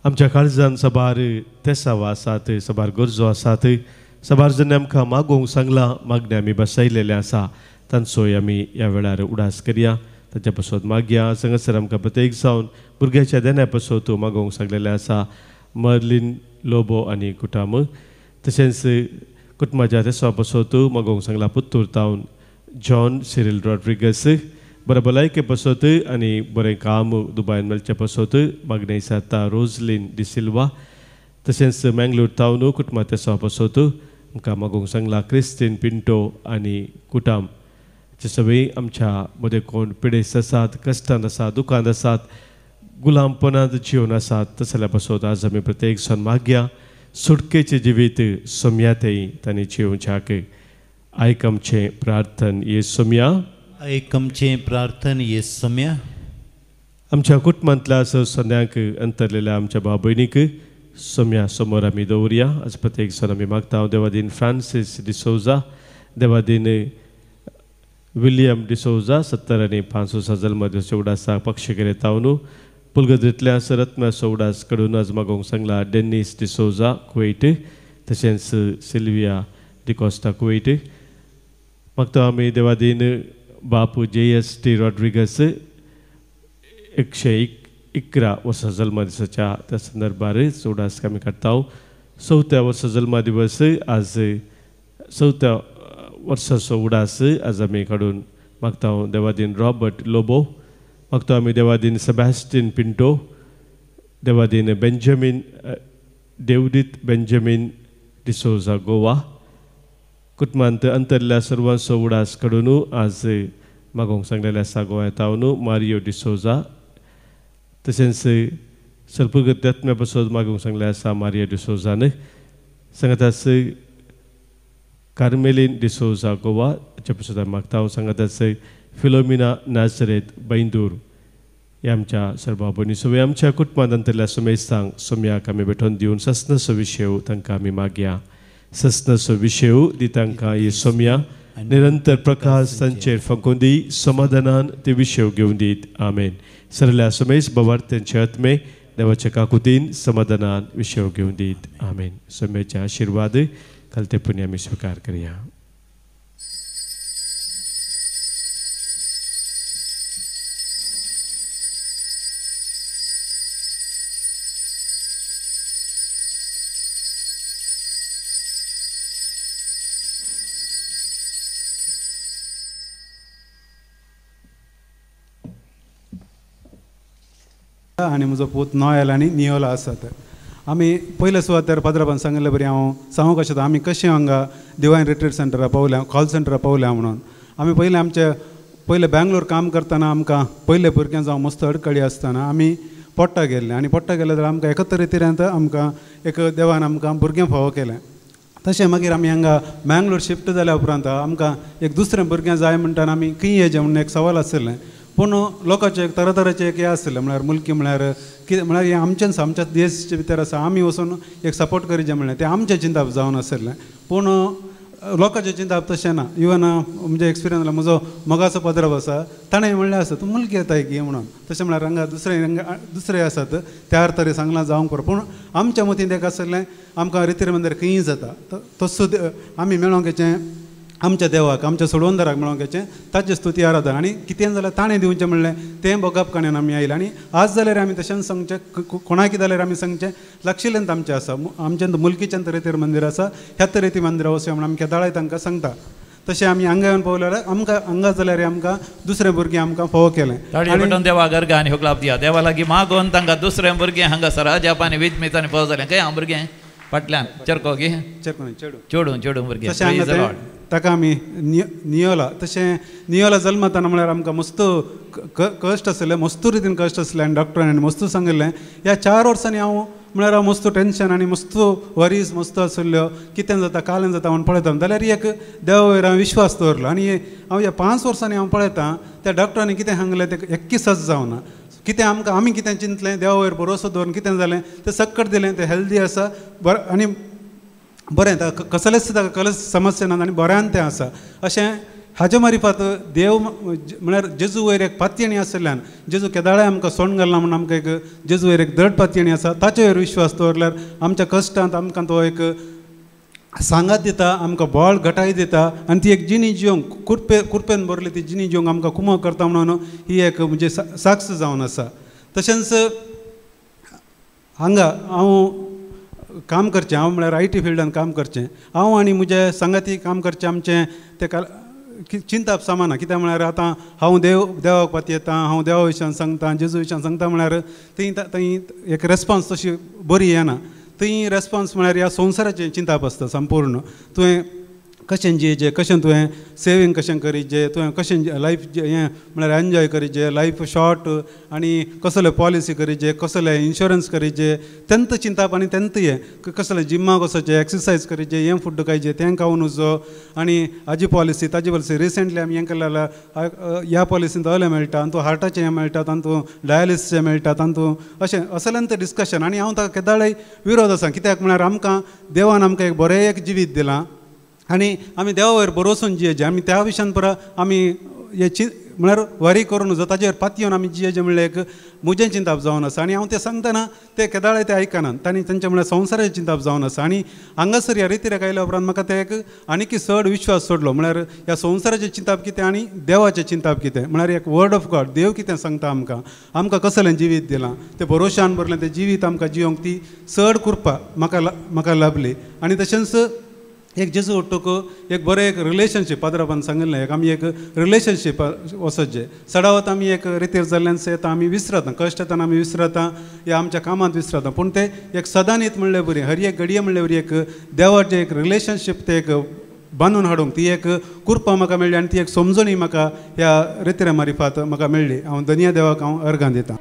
आमच्या काळजान सबार तेसावा आसात सबार गरजो आसात सबार जणे आमकां मागोवंक सांगलां मागणी आमी बसयलेले आसा तांचोय आमी ह्या वेळार उडास करया ताच्या पासत मागया हांगासर आमकां प्रत्येक जावन भुरग्याच्या देण्या पासत मागोवंक सांगलेलें आसा मर्लिन लोबो आनी कुटाम तशेंच कुटुंबाच्या तेसवा पासत मागोवंक सांगला Puttur town John Cyril Rodrigues बरे भलायके पासत आनी बरें काम दुबायन मेळचे पासत मागणी साता रोजलीन डिसिल्वा तशेंच मँगलोर टावन कुटुंबा तेसवा पासत आमकां मागोवंक सांगला क्रिस्टीन पिंटो आनी कुटाम जे सगळीं आमच्या मदें कोण पिडेस्त आसात कश्टांत आसात दुखांत आसात गुलामपणांत जिवन आसात तसल्या पासत आज आमी प्रत्येक सण मागया सुटकेचें जिवीत सोम्यातेय तांणी जिवच्याक आयक आमचें प्रार्थन ये सोम्या आयक आमचें प्रार्थन ये सोम्या आमच्या कुटुंबांतल्या सद्याक अंतरलेल्या आमच्या भाव भयणीक सोम्या समोर आमी दवरया आज प्रत्येक सण आमी मागता देवादीन फ्रांसीस डिसोजा देवादीन विलियम डिसोजा 70 आनी 500 जल्म दिवचो उडासा पक्षकेरे तावन पुलगद्रींतल्या रत्म्याचो उडास कडून आज मागोवंक सांगला डेनिस डिसोजा कुवेट तशेंच सिल्विया डिकोस्टा कुवेट मागता आमी देवादीन बापू JST रॉड्रिगस 111 वर्सां जल्म दिसाच्या त्या संदर्भार उडास आमी काडटा 4थ्या वर्सा जल्म दिवस आज 4थ्या वर्साचो उडास आज आमी काडून मागता देवादीन रॉबर्ट लोबो मागता आमी देवादीन सेबॅस्टिन पिंटो देवादीन Benjamin David Benjamin D'Souza Goa कुटुंबांत अंतरल्या सर्वांचो उडास काडून आज मागोवंक सांगलेले आसा गोंया तावन मारियो डिसोजा तशेंच सर्पगत्यात्म्या पासत मागोवंक सांगले आसा मारियो डिसोजान सांगात कार्मेलीन डिसोजा गोवा हाचे पासत मागता सांगात फिलोमिना नाझरेत बैंदूर हे आमच्या सर्व भयणी सगळे आमच्या कुटुंबांत अंतरल्या सोमेस्तांक सोम्याक आमी भेटोवन दिवन सस्नसो विशय तांकां आमी मागया सस्नसो विशय दी तांकां ही सोम्या निरंतर प्रकाश तांचेर फंकोवन दी समाधानान ते विशय घेवन दीत आमेन सरल्या सोमेस बवार्थ्यांचे आत्मे देवाच्या काकुतीन समाधानान विशय घेवन दीत आमेन सोम्याचे आशिर्वाद कलतेपणी आमी स्वीकार करया आनी म्हजो पूत नॉयल आनी नियोला आसात आमी पयले सुवातेर पाद्राबान सांगले बरी हांव सांगूंक अशें आमी कशें हांगा डिवायन रिट्रीट सेंटरा पावल्या कॉल सेंटरा पावल्या म्हणून आमी पयले आमचे पयले बँगलोर काम करतना आमकां पयले भुरग्यां जावं मस्त अडकळी आसतना आमी पोट्टा गेल्ले आनी पोट्टा गेले जाल्यार आमकां एका तरेन आमकां एक देवान आमकां भुरगें फावो केलें तशें मागीर आमी हांगा बँगलोर शिफ्ट जाल्या उपरांत आमकां एक दुसरें भुरगें जाय म्हणटाना आमी खंय येजें म्हणून एक सवाल आशिल्लें पूण लोकांचे एक तरातरांचे एक हें आसलें म्हळ्यार मुलकी म्हळ्यार कितें म्हळ्यार हें आमच्या देशाचे भितर आसा आमी वचून एक सपोर्ट करीचें म्हणलें तें आमचें चिंतप जावन आसलें पूण लोकांचे चिंताप तशें ना इवन म्हणजे एक्सपिरियन्स जाला म्हजो मोगाचो पदरप आसा ताणें म्हणलें आसा तूं मुलगी येताय की म्हणून तशें म्हळ्यार रंगा दुसरे आसात त्या तरे सांगलां जावंक पडटा पूण आमच्या मतीन एक आसलें आमकां रिती रिवाजांर खंयी जाता तसो आमी मेळोंक येचें आमच्या देवाक आमच्या सोडवंदाराक मेळोंक येचें ताचे स्तुती आराधना आनी कितें जाल्यार ताणें दिवचें म्हणलें तें बगप काण्यान आमी आयले आनी आज जाल्यार आमी तशेंच सांगचें कोणाक कितें जाल्यार आमी सांगचें लक्षिल्यांत आमचें आसा आमचें मुलकीचें तरेतीर मंदीर आसा ह्या तरेती मंदिरां वचूया म्हणून आमी केदाळाय तांकां सांगता तशें आमी हांगा येवन पळयल्यार आमकां हांगा जाल्यार आमकां दुसरें भुरगें आमकां फोव केलें ताळी देवा गर्गा आनी होगलाप दिया देवा लागीं मागोवन तांकां दुसरें भुरगें हांगासर जपानी विजमेतांनी फोव जालें खंय हांव भुरगें फाटल्यान चेडको गे चेडू भुरगें तशें हांगा ताका आमी नियोला तशें नियोला जल्मताना म्हळ्यार आमकां मस्त कश्ट आसलें मस्त रितीन कश्ट आसलें आनी डॉक्टरांनी मस्त सांगिल्लें ह्या 4 वर्सांनी हांव म्हळ्यार हांव मस्त टेन्शन आनी मस्त वरीज मस्त आसल्यो कितें जाता कालें जाता म्हूण पळयता जाल्यार एक देवा वयर हांवें विश्वास दवरलो आनी हांव ह्या 5 वर्सांनी हांव पळयतां त्या डॉक्टरांनी कितें सांगलें तें एक्की सज जावना कितें आमकां आमी कितें चिंतलें देवा वयर भरोसो दवरून कितें जालें तें सकट दिलें तें हेल्दी आसा आनी बरें कसलेच ताका कसलेच समस्या ना आनी बऱ्यान तें आसा अशें हाचे मारिफात देव म्हळ्यार जेजू वयर एक पातयणी आसल्यान जेजू केदाळे आमकां सोंड घालना म्हणून आमकां एक जेजू वयर एक दड पातयणी आसा ताचे वयर विश्वास दवरल्यार आमच्या कश्टांत आमकां तो एक सांगात दिता आमकां बळ घटाय दिता आनी ती एक जिणी जिवंक कुरपेन भरली ती जिणी जिवंक आमकां कुमो करता म्हणून ही एक म्हणजे साक्ष जावन आसा तशेंच हांगा हांव काम करचें हांव म्हळ्यार IT फिल्डान काम करचें हांव आनी म्हजे संगाती काम करचें आमचें तें चिंताप सामाना कित्याक म्हळ्यार आतां हांव देवाक पातयेतां हांव देवा विशयान सांगता जेजू विशयान सांगता म्हळ्यार थंय एक रेस्पॉन्स तशी बरी येना थंय रेस्पॉन्स म्हळ्यार ह्या संवसाराचें चिंताप आसता संपूर्ण तुवें कशें जियेचें कशें तुवें सेवींग कशें करीचें तुवें कशें लायफ हें म्हळ्यार एन्जॉय करीचें लायफ शॉर्ट आनी कसले पॉलिसी करीचें कसले इन्शुरन्स करीचें तेंत चिंताप आनी तेंत हें कसलें जिम्माक वचचें एक्सरसायज करीचें हें फूड खायचें तें खावन वचो आनी हाजी पॉलिसी ताजी पॉलिसी रिसेंटली आमी हें केलें जाल्यार ह्या पॉलिसींत असलें मेळटा तातूंत हार्टाचें हें मेळटा तातूंत डायलिसिसचें मेळटा तातूंत अशें असलें तें डिस्कशन आनी हांव ताका केदाळे विरोध आसा कित्याक म्हळ्यार आमकां देवान आमकां एक बरें एक जिवीत दिलां आनी आमी देवा वयर बरोवसून जियेचें आमी त्या विशयान परा आमी हे म्हळ्यार वारी करून नजो ताजेर पातयेवन आमी जियेचें म्हणल्यार एक म्हजें चिंताप जावन आसा आनी हांव तें सांगतना ते केदाळे ते आयकनात तांणी तांचे म्हळ्यार संवसाराचें चिंताप जावन आसा आनी हांगासर ह्या रितीरेक आयल्या उपरांत म्हाका ते एक आनीक चड विश्वास सोडलो म्हळ्यार ह्या संवसाराचें चिंताप कितें आनी देवाचें चिंताप कितें म्हळ्यार एक वर्ड ऑफ गॉड देव कितें सांगता आमकां कसलें जिवीत दिलां तें भरोशान भरलें तें जिवीत आमकां जियोंक ती चड कृपा म्हाका लाभली आनी तशेंच एक जेजू ओट्टूक एक बरें एक रिलेशनशीप पाद्रापान सांगिल्लें एक आमी एक रिलेशनशीप वचचें सडावत आमी एक रितीर जाल्ल्यान येता आमी विसरता कश्ट येताना आमी विसरता या आमच्या कामांत विसरता पूण तें एक सदांनीत म्हणलें बरी हर एक घडये म्हणलें बरी एक देवाचें एक रिलेशनशीप तें एक बांदून हाडूंक ती एक कृपा म्हाका मेळ्ळी आनी ती एक समजणी म्हाका ह्या रितीरे मारिफात म्हाका मेळ्ळी हांव धन्य देवाक हांव अर्गां दितां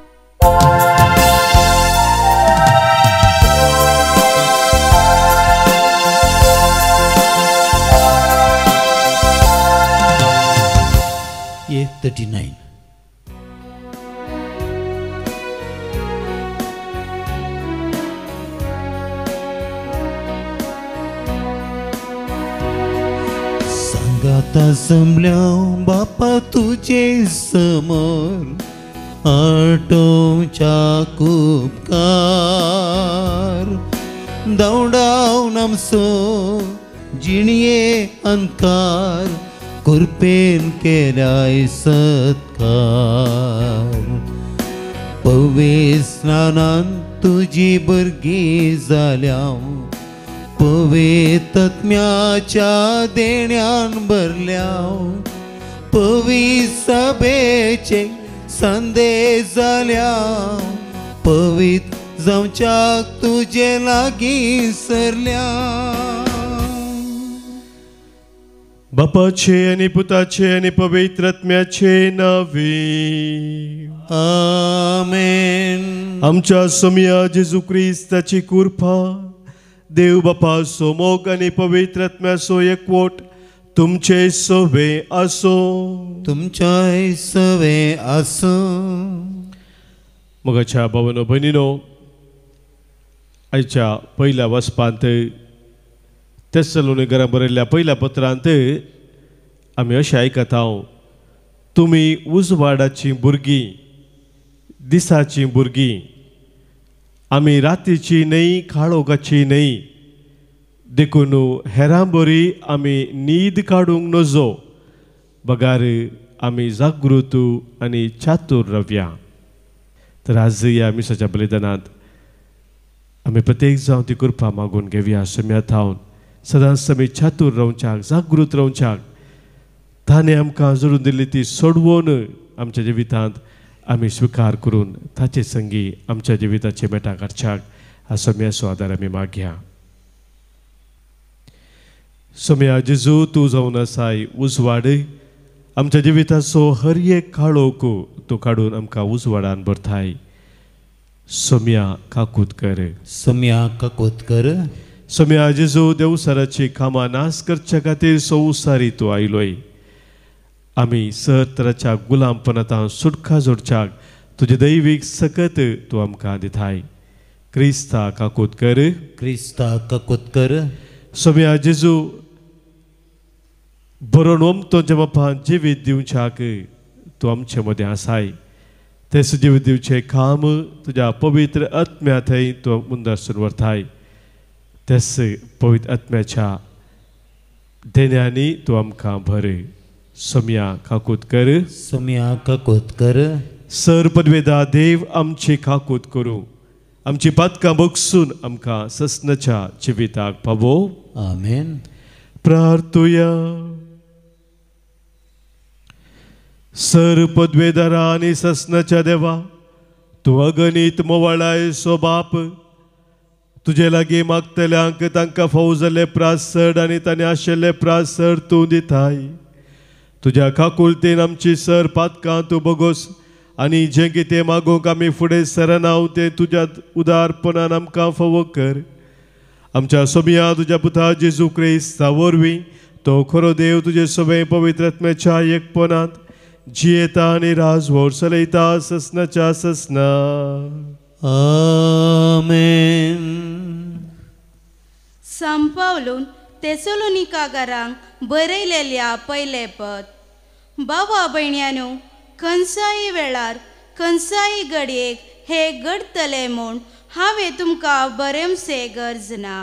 A39 सांगाता जमल्या बापा तुजे समोर आटोवच्या उपकार दौडावन आमचो जिणये अंकार कृपेन केल्याय सत्कार पवित्र स्नानान तुजी भुरगीं जाल्या पवित्र आत्म्याच्या देण्यान भरल्या पवित्र सभेचे संदेश जाल्या पवित्र जावच्याक तुजे लागीं सरल्या बापाचे आणि पुताचे आणि पवित्र आत्म्याचे नावे आमेन आमच्या समया जेजू ख्रिस्ताची कृपा देव बापा सोमोग आणि पवित्र आत्म्याचो एकवट तुमचे सवे आसो तुमच्या सवे आसो मगाच्या भावनो भयणीनो आयच्या पहिल्या वचपांत तेसलोनिकरांक बरयल्ल्या पहिल्या पत्रांत आमी अशें आयकत आहों, तुमी उजवाडाची भुरगीं, दिसाची भुरगीं, आमी रातीची न्हय काळोखाची न्हय, देखून हेरां बरी आमी न्हीद काडूंक नजो, बगार आमी जागृत आनी चातूर रावया. तर आज ह्या मिसाच्या बलिदानांत आमी प्रत्येक जावन ती कृपा मागून घेवया. सम्यात हांव सदांच आमी चातूर रावच्याक, जागृत रावच्याक, ताणें आमकां जोडून दिल्ली ती सोडवून आमच्या जिवितांत आमी स्विकार करून ताचे संगी आमच्या जिविताचे मेटाक हाडच्याक हा सम्याचो आदार आमी मागया. सम्या जेजू, तूं जावन आसाय उजवाड, आमच्या जिविताचो हर एक काळोख तूं काडून आमकां उजवाडान भरताय. सम्या काकूत कर, सम्या काकूत कर. सम्या जेजू, देवसाराची कामां नाश करच्या खातीर संवसारी तूं आयलोय. आमी सर तराच्या गुलामपणांत सुटका जोडच्याक तुजे दैवीक सकत तूं आमकां दिताय. क्रिस्ता काकूत कर, क्रिस्ता काकूत कर. सम्या जेजू, बरोवन वमतोच्या बापान जिवीत दिवच्याक तूं आमचे मदें आसाय. तेच जिवीत दिवचें काम तुज्या पवित्र आत्म्या थंय तूं मुंदरसून व्हरताय. तेच पवित्र आत्म्याच्या देण्यांनी तूं आमकां भर. सम्या काकूत कर, सम्या काकूत कर. सर पदवेदा देव आमची काकूत करूं, आमची पातकां बगसून आमकां ससनाच्या जिविताक पावो. आमेन. प्रार्थुया. सर पदवेदारा आनी ससनाच्या देवा, तूं अगणित मोवाळाय सो बाप, तुजे लागीं मागतल्यांक तांकां फावो जाल्ले प्रासड आनी ताणें आशिल्ले प्रासड तूं दिताय. तुज्या काकुलतेन आमची सर पातकां तूं बगोस आनी जें कितें मागूंक आमी फुडें सरनाव तें तुज्या उदारपणान आमकां फावो कर. आमच्या सोबिया तुज्या पुता जेजू क्रिस्ता वरवीं तो खरो देव तुजे सगळे पवित्र आत्म्याच्या एकपणांत जियेता आनी राजवट चलयता ससनाच्या ससना. आमेन. सांपावलून तेसलोनिकारांक बरयलेल्या पयले पद. भावा भयण्यांनो, खंयच्याय वेळार खंयच्याय घडयेक हे घडतले म्हूण हांवें तुमकां बरेंमसे गरजना.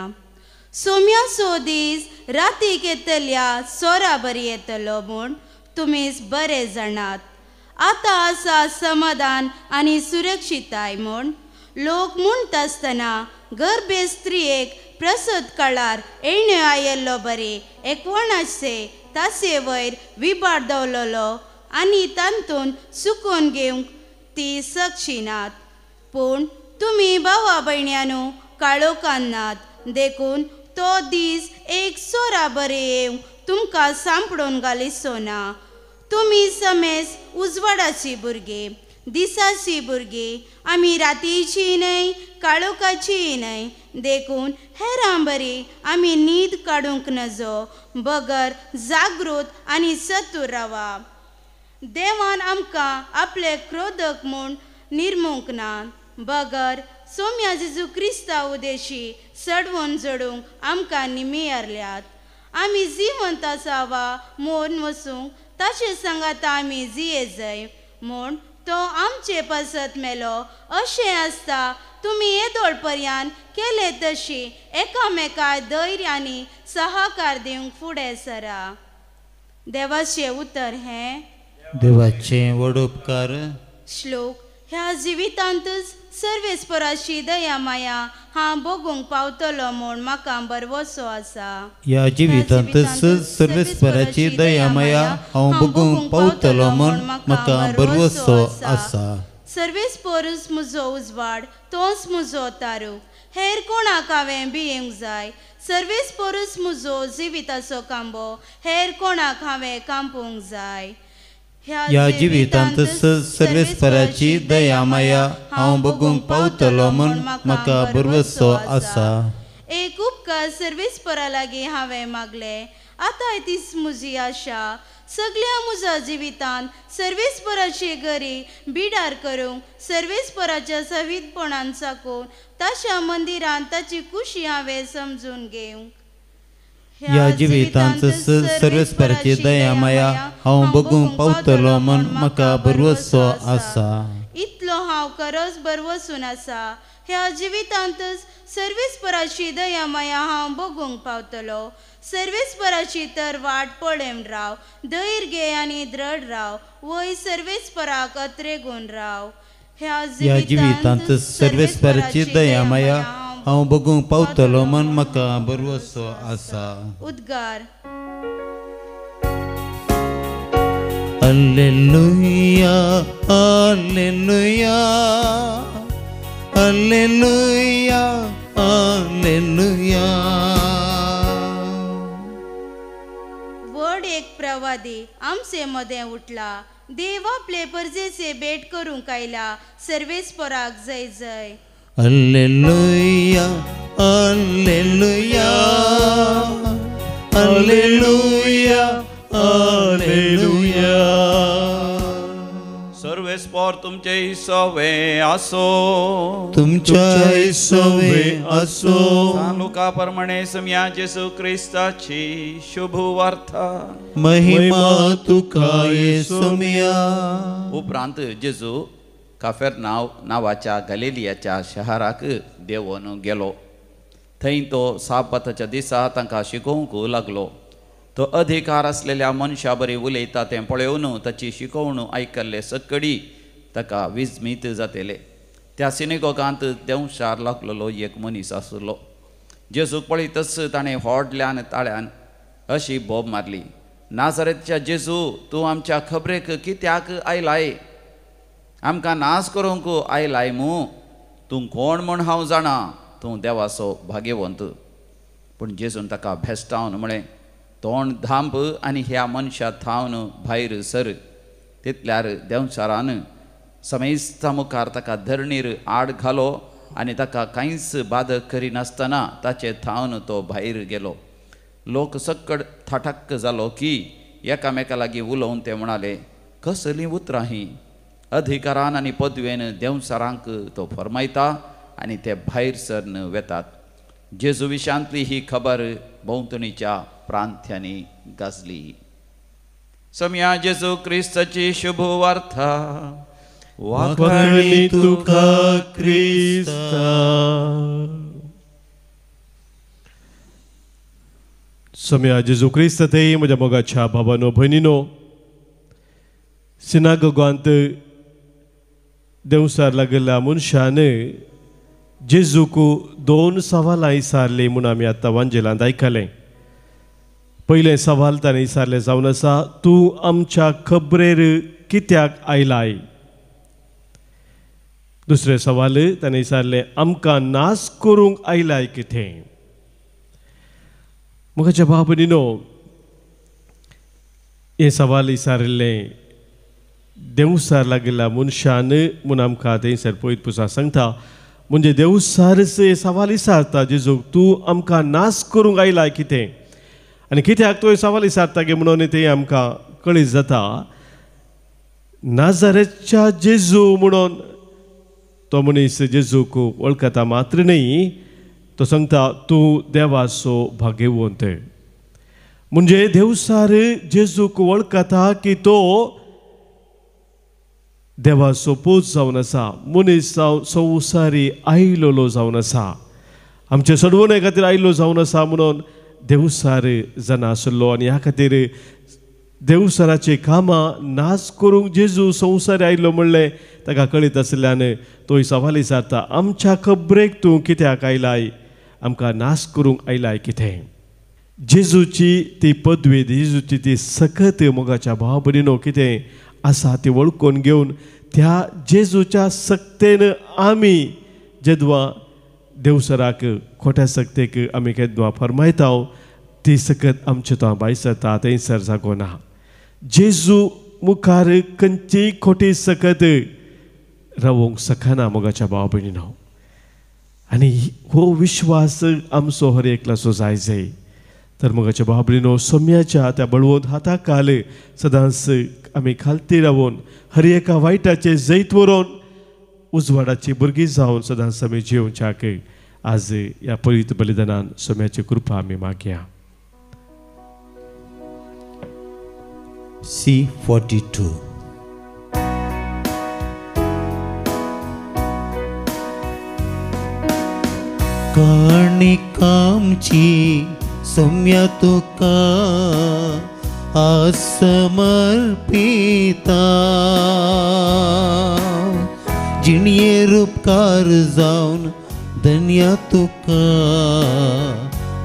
सोम्याचो दीस रातीक येतल्या सोरा बरी येतलो म्हूण तुमीच बरे जाणात. आतां आसा समाधान आनी सुरक्षिताय म्हूण. लोक म्हणटा आसतना गर्भे स्त्रियेक प्रसद काळार येण्यो आयिल्लो बरे 19 तासे वयर विबार दवरलो आनी तांतून चुकोवन घेवंक ती सकशिनात. पूण तुमी भावा भयण्यांनो काळोखान नात, देखून तो दीस एक सोरा बरे येवंक तुमकां सांपडून घालिचो ना. तुमी समेज उजवाडाची भुरगीं, दिसाची भुरगीं, आमी रातीची न्हय काळोखाची न्हय, देखून हेरां बरी आमी न्हीद काडूंक नजो, बगर जागृत आनी चतूर रावा. देवान आमकां आपले क्रोधक म्हूण निर्मूंक ना, बगर सोम्या जेजू क्रिस्ता उदेशी चडवून जोडूंक आमकां निमियरल्यात. आमी जिवंत आसावा मोन वसूंक ताचे सांगात आमी जिये जाय म्हूण तो आमचे पासत मेलो. अशें आसता तुमी येदोळपर्यंत केले तशी एकामेकां धैर्य आनी सहकार दिवंक फुडें सरा. देवाचें उतर हें. देवाचें व्हड उपकार. श्लोक. ह्या जिवितांतच सर्वेस्पराची दया माया हांव भोगूंक पावतलो म्हूण म्हाका बरवसो आसा. ह्या जिवितांतच सर्वेस्पराची दया माया हांव भोगूंक पावतलो म्हूण म्हाका बरवसो आसा. सर्वेस्परस म्हजो उजवाड, तोच म्हजो तारू, हेर कोणाक हांवें भियेवंक जाय. सर्वेस्परस म्हजो जिविताचो कांबो, हेर कोणाक हांवें कांपोवंक जाय. ह्या जिवितांतच सर्वेस्पराची दया माया हांव भोगूंक पावतलो म्हूण म्हाका बरवसो आसा. एक उपकार सर्वेस्परा लागीं हांवें मागले, आतां तीच म्हजी आशा. सगळ्या म्हज्या जिवितांत सर्वेस्पराची गरी बिडार करूंक, सर्वेस्पराच्या सवितपणान साकून ताच्या मंदिरांत ताची खुशी हांवें समजून घेवंक. ह्या जिवितांत सर्वेस्पराची दया माया हांव बगूंक पावतलो म्हण म्हाका बरवसो आसा. इतलो हांव खरोच बरवसून आसा. ह्या जिवितांतच सर्वेस्पराची दया माया हांव बगूंक पावतलो. सर्वेस्पराची तर वाट पळेवन राव. धैर्य घे आनी दृढ राव. वय सर्वेस्पराक अत्रेगून राव. ह्या जिवितांत सर्वेस्पराची दया माया हांव बगूंक पावतलो म्हण म्हाका बरवसो आसा. उद्गार. Alleluia, alleluia, alleluia, alleluia. वड एक प्रवादी आमचे मदें उठला. देव आपले परजेचे भेट करूंक आयला. सर्वेस्पराक जय जय. Alleluia, alleluia, alleluia, alleluia. सर्वेस्पर तुमचे सवे आसो. तुमच्या सवे आसो. लोका प्रमाणे सम्या जेसू क्रिस्ताची शुभ वार्ता. महिमा तुका येसुमिया. उपरांत जेजू काफेरनाव नावाच्या गलिलियाच्या शहराक देवून गेलो. थंय तो साबताच्या दिसा तांकां शिकोवंक लागलो. तो अधिकार असलेल्या मनशा बरी उलयता तें पळोवन ताची शिकवण आयकल्ले सकडी ताका विस्मीत जातले. त्या सिनेगोगांत देवशार लागलेलो एक मनीस आसलो. जेजूक पळयतच ताणें व्हडल्यान ताळ्यान अशी बोब मारली, नासरेतच्या जेजू, तूं आमच्या खबरेक कित्याक आयलाय? आमकां नाश करूंक आयलाय मूं? तूं कोण म्हूण हांव जाणा. तूं देवाचो भाग्यवंत. पूण जेजून ताका भेस्तावन म्हळें, तोंड धांप आनी ह्या मनशा थावन भायर सर. तितल्यार देवचारान समेस्ता मुखार ताका धरणीर आड घालो आनी ताका कांयच बादक करिनासतना ताचे थावन तो भायर गेलो. लोक सक्कड थाटक्क जालो की एकामेका लागीं उलोवन ते म्हणाले, कसलीं उतरां हीं? अधिकारान आनी पदवेन देवचारांक तो फरमायता आनी ते भायर सरन वेतात. जेजू विशांतली ही खबर भोंवतणीच्या प्रांत्यांनी गाजली. सम्या जेजू क्रिस्ताची शुभ वार्ता. वाखाणी तुका क्रिस्ता. सम्या जेजू क्रिस्त थंय म्हज्या मोगाच्या भावानो भयणीनो, सिनागोगांत देवसार लागला मनशान जेजूक 2 सवालां विचारली म्हूण आमी आतां वांजेलांत आयकलें. पयलें सवाल ताणें विचारलें जावन आसा, तूं आमच्या खबरेर कित्याक आयलाय? दुसरें सवाल ताणें विचारलें, आमकां नाश करूंक आयलाय कितें? म्हज्या भाव भयणीनो, हें सवाल विचारिल्लें देवसार लागला मनशान म्हूण आमकां थंयसर पळयत पुसा सांगता. म्हणजे देवसारच हे सवाल विचारता जेजूक, तूं आमकां नाश करूंक आयलाय कितें? आनी कित्याक तो सवाल विचारता गे म्हणून तें आमकां कळीत जाता. नाजारेतच्या जेजू म्हणून तो मनीस जेजूक वळखता मात्र न्ही, तो सांगता तूं देवाचो भाग्यवंत. म्हणजे देवसार जेजूक वळखता की तो देवाचो पूत जावन आसा, मनीस जावन संवसारी आयिल्लो जावन आसा, आमचे सोडवणे खातीर आयिल्लो जावन आसा म्हणून देवसार जाणा आसलो. आनी ह्या खातीर देवसाराची कामां नाश करूंक जेजू संवसारी आयिल्लो म्हणलें ताका कळीत आसल्यान तो सवाल विचारता, आमच्या खबरेक तूं कित्याक आयलाय? आमकां नाश करूंक आयलाय कितें? जेजूची ती पदवी, जेजूची ती सकत मोगाच्या भाव भयणीनो कितें आसा ती वळखून घेवन त्या जेजूच्या सक्तेन आमी जेदवा देवसराक खोट्या सक्तेक आमी केदवा फरमायता ती सकत आमचे तो भायर सरता थंयसर जागो ना. जेजू मुखार खंयचीय खोटी सकत रावोंक सकना मोगाच्या भाव भयणीनो. आनी हो विश्वास आमचो हर एकल्याचो जाय. तर मोगाच्या भाव भयणीनो, सोम्याच्या त्या बळवंत हाता खाल सदांच आमी खालती रावून हर एका वायटाचे जैत व्हरून उजवाडाची भुरगीं जावन सदांच आमी जिवच्याक आज ह्या पवित्र बलिदानान सोम्याची कृपा आमी मागया. C42. काणिकांची सौम्या तुका असमर्पिता जिणये रूपकार जावन धन्य तुका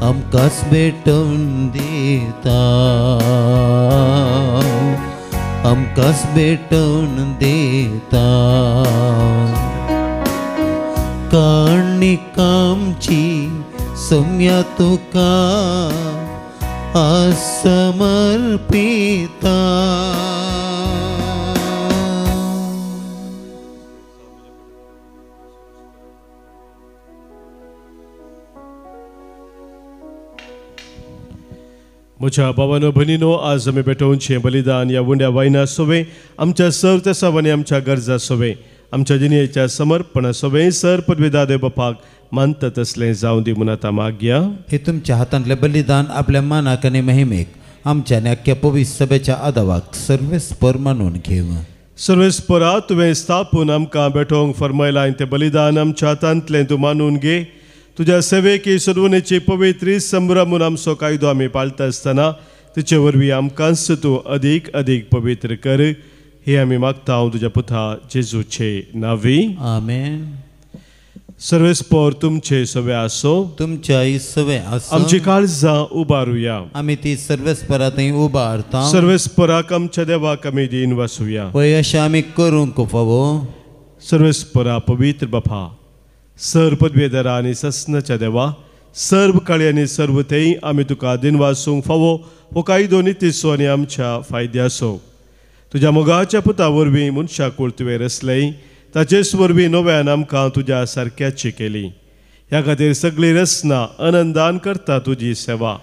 आमकांच भेटून दिता आमकांच भेटून दिता काणिकांची सौम्या तुका असमर्पिता म्हज्या भावानो भयणीनो, आज आमी भेटोवनचें बलिदान ह्या उंड्या वायना सोवे आमच्या सर्त सावांनी आमच्या गरजा सोवे आमच्या जिणेच्या समर्पणा सोवे सर पदवीदार देव बापाक मानता तसलें जावं दी म्हूण आतां मागया. हे तुमच्या हातांतलें बलिदान आपल्या मानाक आनी महिमेक आमच्या आनी आख्या पवित्र सभेच्या आदावाक सर्वेस्पर मानून घेव. सर्वेस्परा तुवें स्थापून आमकां भेटोवंक फरमायलां आनी तें बलिदान आमच्या हातांतलें तूं मानून घे. तुज्या सेवेक ही सदवणेची पवित्र संभ्रम म्हूण आमचो कायदो आमी पाळटा आसतना तिचे वरवीं आमकांच तूं अदीक अदीक पवित्र कर. हे आमी मागता हांव तुज्या पुता जेजूचे नांवी. आमेन. सर्वेस्पर तुमचे सवे आसो. तुमच्या सवे आसो. आमची काळजां उबारुया. आमी ती सर्वेस्परा थंय उबारता. सर्वेस्पराक आमच्या देवाक आमी दिन वासुया. पळय अशें आमी करूंक फावो. सर्वेस्परा पवित्र बापा, सर पदवेदारा आनी सस्नाच्या देवा, सर्व काळी आनी सर्व थंय आमी तुका दिन वासूंक फावो हो कायदो नितीसो आनी आमच्या फायद्याचो. तुज्या मोगाच्या पुता वरवीं मनशाक तुवें रचलय, ताचेच वरवीं नव्यान आमकां तुज्या सारक्याची केली. ह्या खातीर सगळी रचना आनंदान करता तुजी सेवा.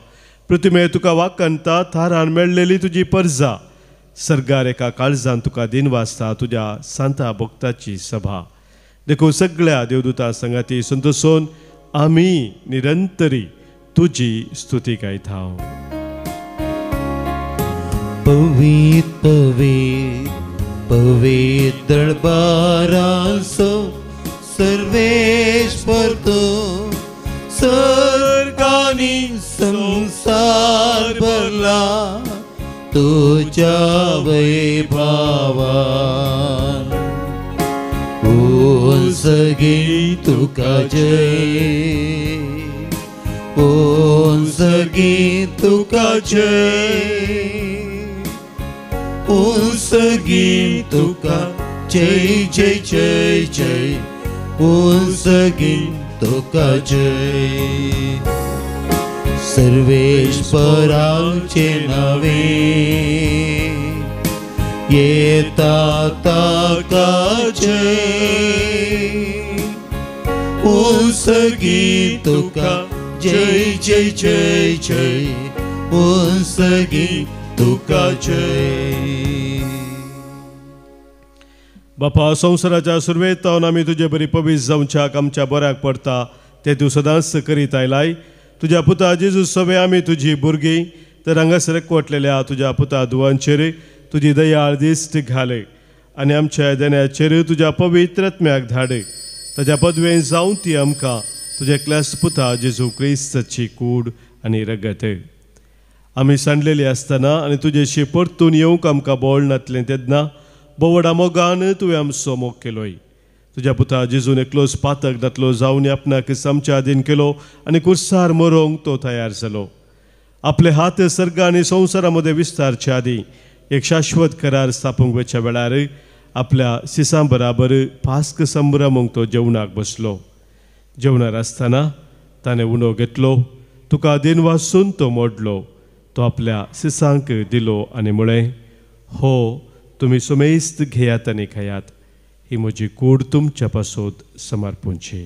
प्रतिमे तुका वाकंता थारान मेळ्ळेली तुजी पर्जा सर्गार एका काळजान तुका दिन वाजता तुज्या सांता भक्ताची सभा. देखून सगळ्या देवदूतां संगाती संतोषोन आमी निरंतरी तुजी स्तुती गायता. पवित्र पवित्र पवित्र दरबारांचो सर्वेश्वर तो सर्गानी संसार भरला तुझ्या वैभवान. ओ सगळी तुका जय, ओ सगळी तुका जय, ओ सगळी तुका जय जय जय जय, ओ सगळी तुका जय. सर्वेश्वराचे नावे येता ताका जय, ओ सगळी तुका जय जय जय जय, ओ सगळी तुका जय. बापा, संवसाराच्या सुरवेतावन आमी तुजे बरी पवित्र जावच्याक आमच्या बऱ्याक पडटा ते तूं सदांच करीत आयलाय. तुज्या पुता जेजू सवे आमी तुजी भुरगीं तर हांगासर एकवटलेल्या तुज्या पुता दुवांचेर तुजी दयाळ दिश्ट घाल आनी आमच्या देण्याचेर तुज्या पवित्र आत्म्याक धाड. ताज्या पदवेन जावं ती आमकां तुज्या एकल्याच पुता जेजू क्रिस्ताची कूड आनी रगत. आमी सांडलेली आसतना आनी तुजेशी परतून येवंक आमकां बोळ नातलें तेन्ना बोवडा मोगान तुवें आमचो मोग केलोय. तुज्या पुता जेजून एकलोच पातक दातलो जावन आपणाक आमच्या आदीन केलो आनी कुर्सार मरोंक तो तयार जालो. आपले हात सर्गा आनी संवसारा मदें विस्तारच्या आदी एक शाश्वत करार स्थापूंक वेच्या वेळार आपल्या शिसां बराबर पास्क संभ्रमूंक तो जेवणाक बसलो. जेवणार आसतना ताणें उंडो घेतलो, तुका दिन वासून तो मोडलो, तो आपल्या शिसांक दिलो आनी म्हळें, हो तुमी सुमेस्त घेयात आनी खायात, ही म्हजी कूड तुमच्या पासोत समर्पूंची.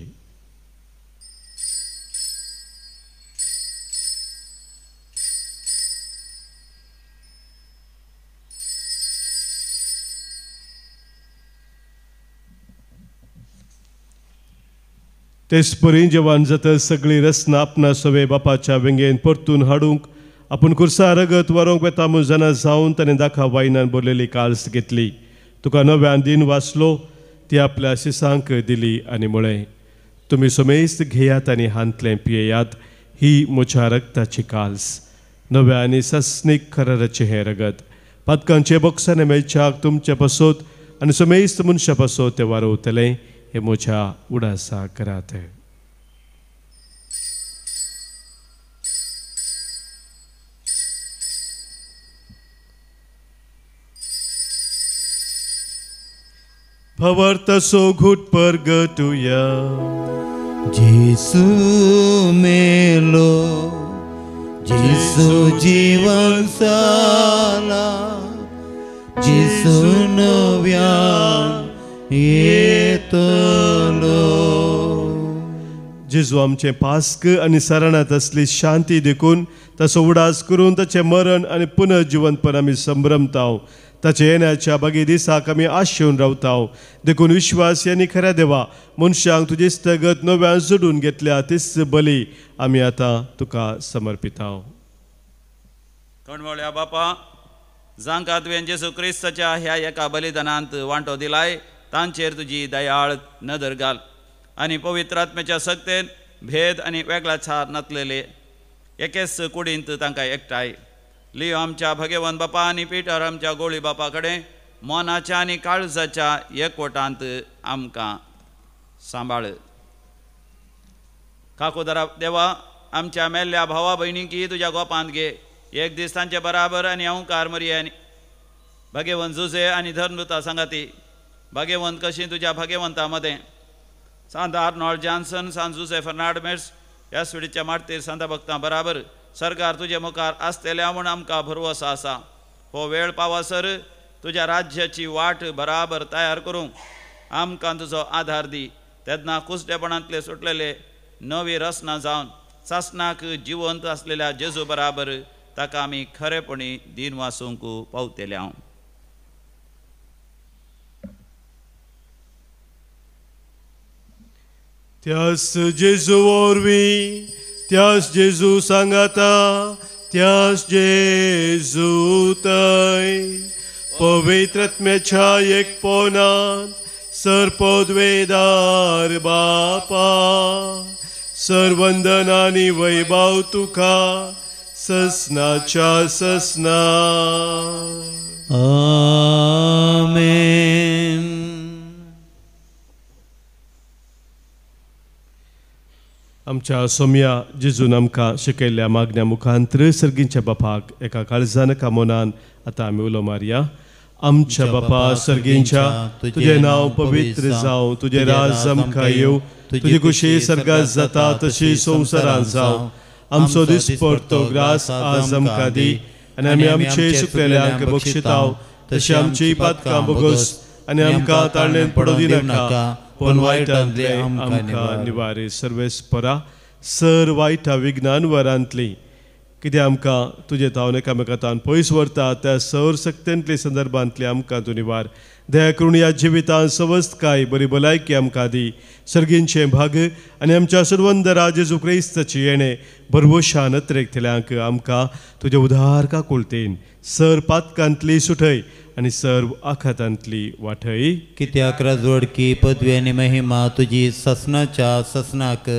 तेच परी जेवण जाता सगळी रसना आपणा सवे बापाच्या वेंगेन परतून हाडूंक आपूण कुर्सा रगत वरोंक वेता म्हूण जाणा जावन ताणें दाखा वायनान भरलेली काल्स घेतली. तुका नव्यान दिन वाचलो ती आपल्या शिसांक दिली आनी म्हळें, तुमी सोमेस्त घेयात आनी हांतलें पियेयात, ही म्हज्या रगताची काल्स, नव्या आनी सस्नीक खरराचें हें रगत. पातकांचे बॉक्साने मेळच्याक तुमचे पासोत आनी सोमेस्त मनशा पासोत तें वारोवतलें, हे म्हज्या उडासा करात. Pavartaso gut pergetuya. Jesu melo, Jesu jiwan sala, Jesu novyan yetalo. जेजू आमचे पास्क आनी सराणात असली शांती देखून तसो उडास करून ताचें मरण आनी पुनर्जिवंतपण आमी संभ्रमताव. ताचे येण्याच्या बागी दिसाक आमी आशेवन रावताव. देखून विश्वास आनी खऱ्या देवा मनशांक तुजे इस्तगत नव्यान जोडून घेतल्या तीच बली आमी आतां तुका समर्पिताव. कणमोळ्या बापा, जांकां तुवें जेजू क्रिस्ताच्या ह्या एका बलिदानांत वांटो दिलाय, तांचेर तुजी दयाळ नदर घाल आनी पवित्र आत्म्याच्या सक्तेन भेद आनी वेगळाचार नतलेले एकेच कुडींत तांकां एकठांय. लियो आमच्या भगेवन बापा आनी पिटर आमच्या गोळी बापा कडेन मोनाच्या आनी काळजाच्या एकवटांत आमकां सांबाळ. काकूदरा देवा, आमच्या मेल्ल्या भावा भयणीकी तुज्या गोपांत घे. एक दीस तांचे बराबर आनी अवकार मरियानी भगेवन जुजे आनी धर्मदूता सांगाती भगेवंत कशी तुज्या भगेवंता मदें सांत आर्नॉल्ड जॉन्सन, सांत जुसे फर्नांडमेस ह्या स्विडीच्या मारतीर सांत भक्तां बराबर सरकार तुजे मुखार आसतल्या म्हूण आमकां भरवसो आसा. हो वेळ पावासर तुज्या राज्याची वाट बराबर तयार करूंक आमकां तुजो आधार दी. तेन्ना कुसडेपणांतले सुटलेले नवी रचना जावन सासणाक जिवंत आसलेल्या जेजू बराबर ताका आमी खरेपणी दिन वासूंक पावतले. हांव त्यास जेजू वरवीं, त्यास जेजू सांगाता, त्यास जेजू थंय पवित्र आत्म्याच्या एकपणांत सरपदवेदार बापा, सर्वंदन आनी वैभव तुका ससनाच्या ससना. आमेन. आमच्या सोम्या जेजून आमकां शिकयल्ल्या मागण्या मुखांतर सर्गींच्या बापाक एका काळजान कामोनान आतां आमी उलो मारया. आमच्या बापा सर्गींच्या, तुजें नांव पवित्र जावं, तुजें राज आमकां येवं, तुजी कुशी सर्गात जाता तशी संवसारांत जावं. आमचो दिसपडटो ग्रास आज आमकां दी, आनी आमी आमचे सुकलेल्यांक बक्षिताव, तशी आमची पातकां बोगस आनी आमकां ताळणेन पडो दिनाका, पण वायटांतले आमकां निवारी. सर्वेस्परा सर वायटा विघ्नान वरांतली, कितें आमकां तुजे तावन एकामेकांतान पयस व्हरता त्या सर सक्तेंतली संदर्भांतली आमकां तूं निवार. दया करून ह्या जिवितांत सवस्थकाय बरी भलायकी आमकां दी. सर्गींचे भाग आनी आमच्या सर्वंदरा जेजू क्रिस्ताची येणे भरवशान नत्रेकतल्यांक आमकां तुजे उदार काकुळतेन सर पातकांतली सुटय आनी सर्व आखातांतली वाटय. कित्याक राजवडकी पदवी आनी महिमा तुजी ससनाच्या ससनाक.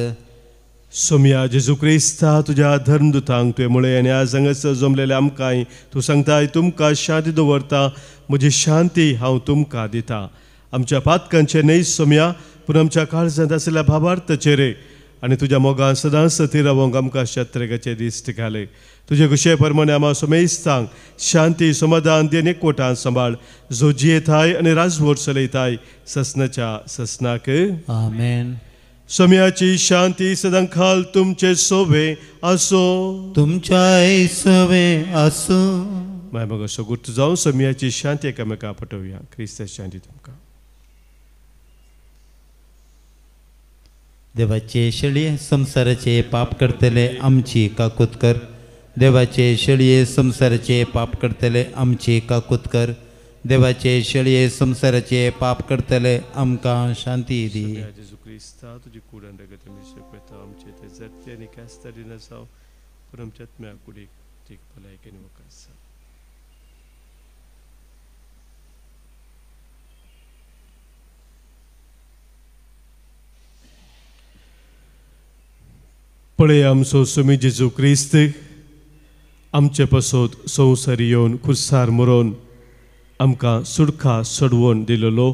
सोम्या जेजू क्रिस्ता तुज्या धर्मदुतांक तुवें म्हळें आनी आज हांगासर जमलेल्या आमकांय तूं सांगताय तुमकां शांती दवरता, म्हजी शांती हांव तुमकां दिता. आमच्या पातकांचे न्हय सोम्या, पूण आमच्या काळजांत आसलेल्या भावार्थाचेर आनी तुज्या मोगान सदांच सती रावंक आमकां शत्रेगाचे दिश्ट घाले. तुजे कुशे प्रमाणे आमी सोमेस्तांक शांती समाधान दी आनी एकवटान सांबाळ, जो जियेताय आनी राजवट चलयताय ससनाच्या ससनाक. आमेन. सोम्याची शांती सदां खाल तुमचे सोबे आसो, तुमच्याय सोबे आसो. माय मग असो गुर्त जावन सोम्याची शांती एकामेका पटोवया. क्रिस्ताची शांती तुमकां. देवाचे शेळये संसाराचे पाप करतले आमची काकूत कर. देवाचे शेळये संसाराचे पाप करतले आमची काकूत कर. देवाचे शेळये संसाराचे पाप करतले आमकां शांती दी. जेजू क्रिस्ता तुजी कुडन रगत आमी शकता आमचे ते जरते आनी कास्ताडी नसाव, पूण आमच्या आत्म्या कुडीक इश्टिक भलायकेन वकास पळय आमचो स्वामी जेजू क्रिस्त आमचे पासत संवसार येवन खुर्सार मरोन आमकां सुडका सोडवून दिलेलो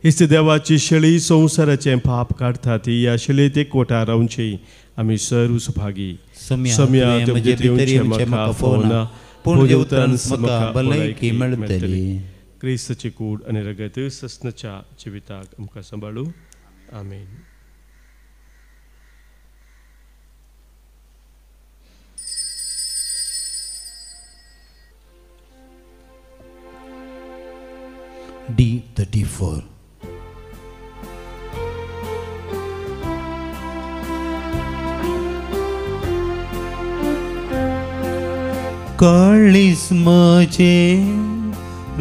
हिच देवाची शेळी संवसाराचें पाप काडटा ती ह्या शेळयेत एकवटार रावची आमी सर्व सुभागी सम्या तुमचे भितर म्हाका फोना पूण देवतान म्हाका भलायकी मेळटली. क्रिस्ताची कूड आनी रगत ससनाच्या जिविताक आमकां सांबाळू. आमेन. D34 काळीस म्हजे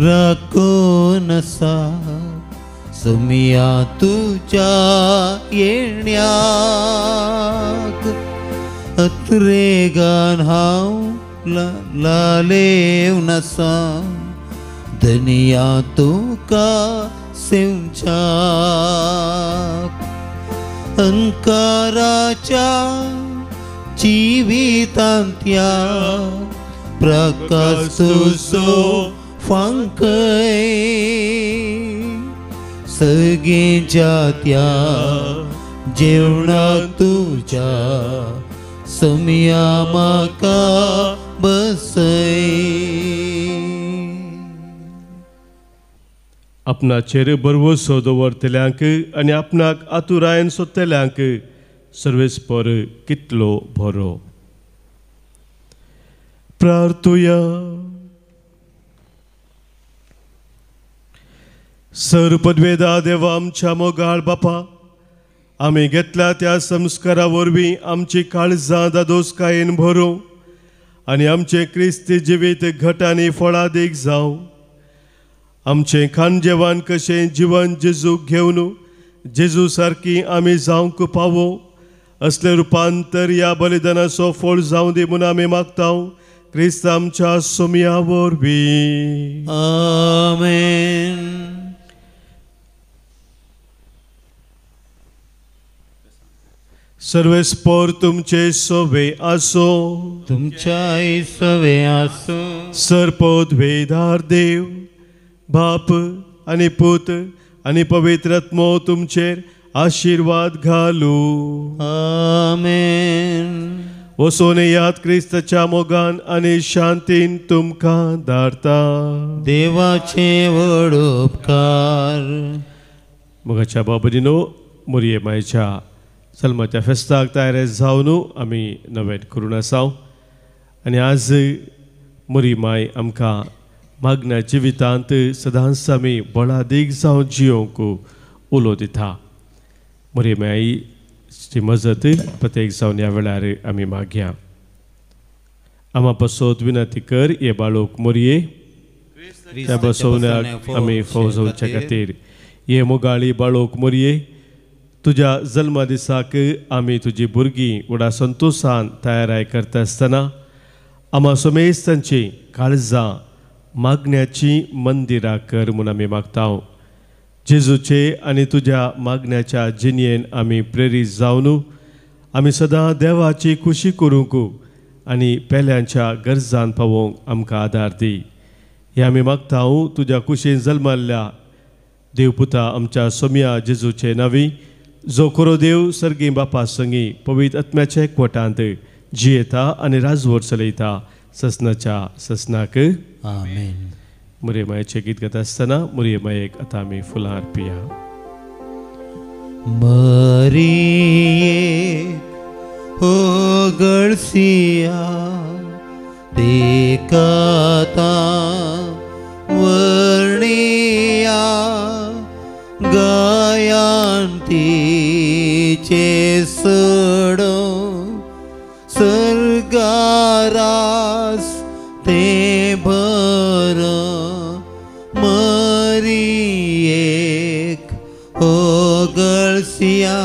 राखून आसा सम्या तुज्या येण्याक अत्रेगान हांव लालेवन आसा धनिया तुका सेवच्याक अंकाराच्या जिवितांत्या प्रकाश तुजो फांकय सगळ्यांच्या त्या जेवणाक तुज्या सम्या म्हाका बसय. आपणाचेर बरवसो दवरतल्यांक आनी आपणाक आतुरायेन सोदतल्यांक सर्वेस्पर कितलो बरो. प्रार्थुया. सर्वपदवेदा देवा आमच्या मोगाळ बापा आमी घेतल्या त्या संस्कारा वरवीं आमची काळजां दादोसकायेन भरूं आनी आमचें क्रिस्ती जिवीत घटांनी फळादीक जावं. आमचें खानजेवान कशें जिवन जेजूक घेवन जेजू सारकी आमी जावंक पावो असले रुपांतर ह्या बलिदानाचो फळ जावं दी म्हूण आमी मागतां क्रिस्त आमच्या सोम्या वरवीं. आमेन. सर्वेस्पर तुमचे सोवे आसो. तुमच्याय सवे आसो. सर्वपदवेदार देव बाप आनी पूत आनी पवित्र आत्मो तुमचेर आशीर्वाद घालू. आमेन. वसोन याद क्रिस्ताच्या मोगान आनी शांतीन तुमकां धाडटा. देवाचे व्हड उपकार. मोगाच्या बाबडीनो मोरये मायच्या सल्माच्या फेस्ताक तयार जावन आमी नवें करून आसा आनी आज मोरी माय आमकां मागण्या जिवितांत सदांच आमी बळादीक जावन जियोंक उलो दिता. मोरी मायची मजत प्रत्येक जावन ह्या वेळार आमी मागया. आमा पासत विनंती कर हे बाळोक मोरये त्या बसवण्याक आमी फौजोवच्या खातीर हे मोगाळी बाळोक मोरये तुज्या जल्मा दिसाक आमी तुजी भुरगीं व्हडा संतोशान तयाराय करता आसतना आमा सोमेस्तांची काळजां मागण्याची मंदिरां कर म्हूण आमी मागतां. जेजूचे आनी तुज्या मागण्याच्या जिणयेन आमी प्रेरीत जावन आमी सदां देवाची खुशी करूंक आनी पेल्यांच्या गरजांत पावोवंक आमकां आदार दी. हे आमी मागतां तुज्या कुशीन जल्माल्ल्या देवपुता आमच्या सोम्या जेजूचे नांवी जो खरो देव सर्गी बापा संगी पवित्र आत्म्याच्या एकवटांत जियेता आनी राजवट चलयता ससनाच्या ससनाक. आमेन. मुरे मायेचें गीत गाता आसतना मुरे मायेक आतां आमी फुलां अर्पिया. मरिये ओगळसिया तेकाता वर्णिया गायांतीचे सडो सर्गारास ते भर मरियेक ओगळसिया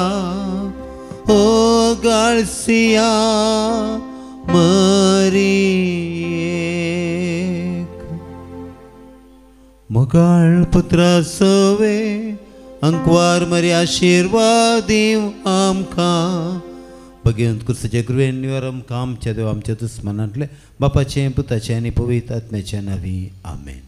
ओगळसिया मरिये. मुगाळ पुत्रा सवे अंकवार मरी आशीर्वाद दिव आमकां भगवंत कुर्साचे कृपेन आमकां आमच्या देव आमच्या दुस्मनांतले बापाचें पुताचें आनी पवित्र आत्म्याचें नांवी आमेन.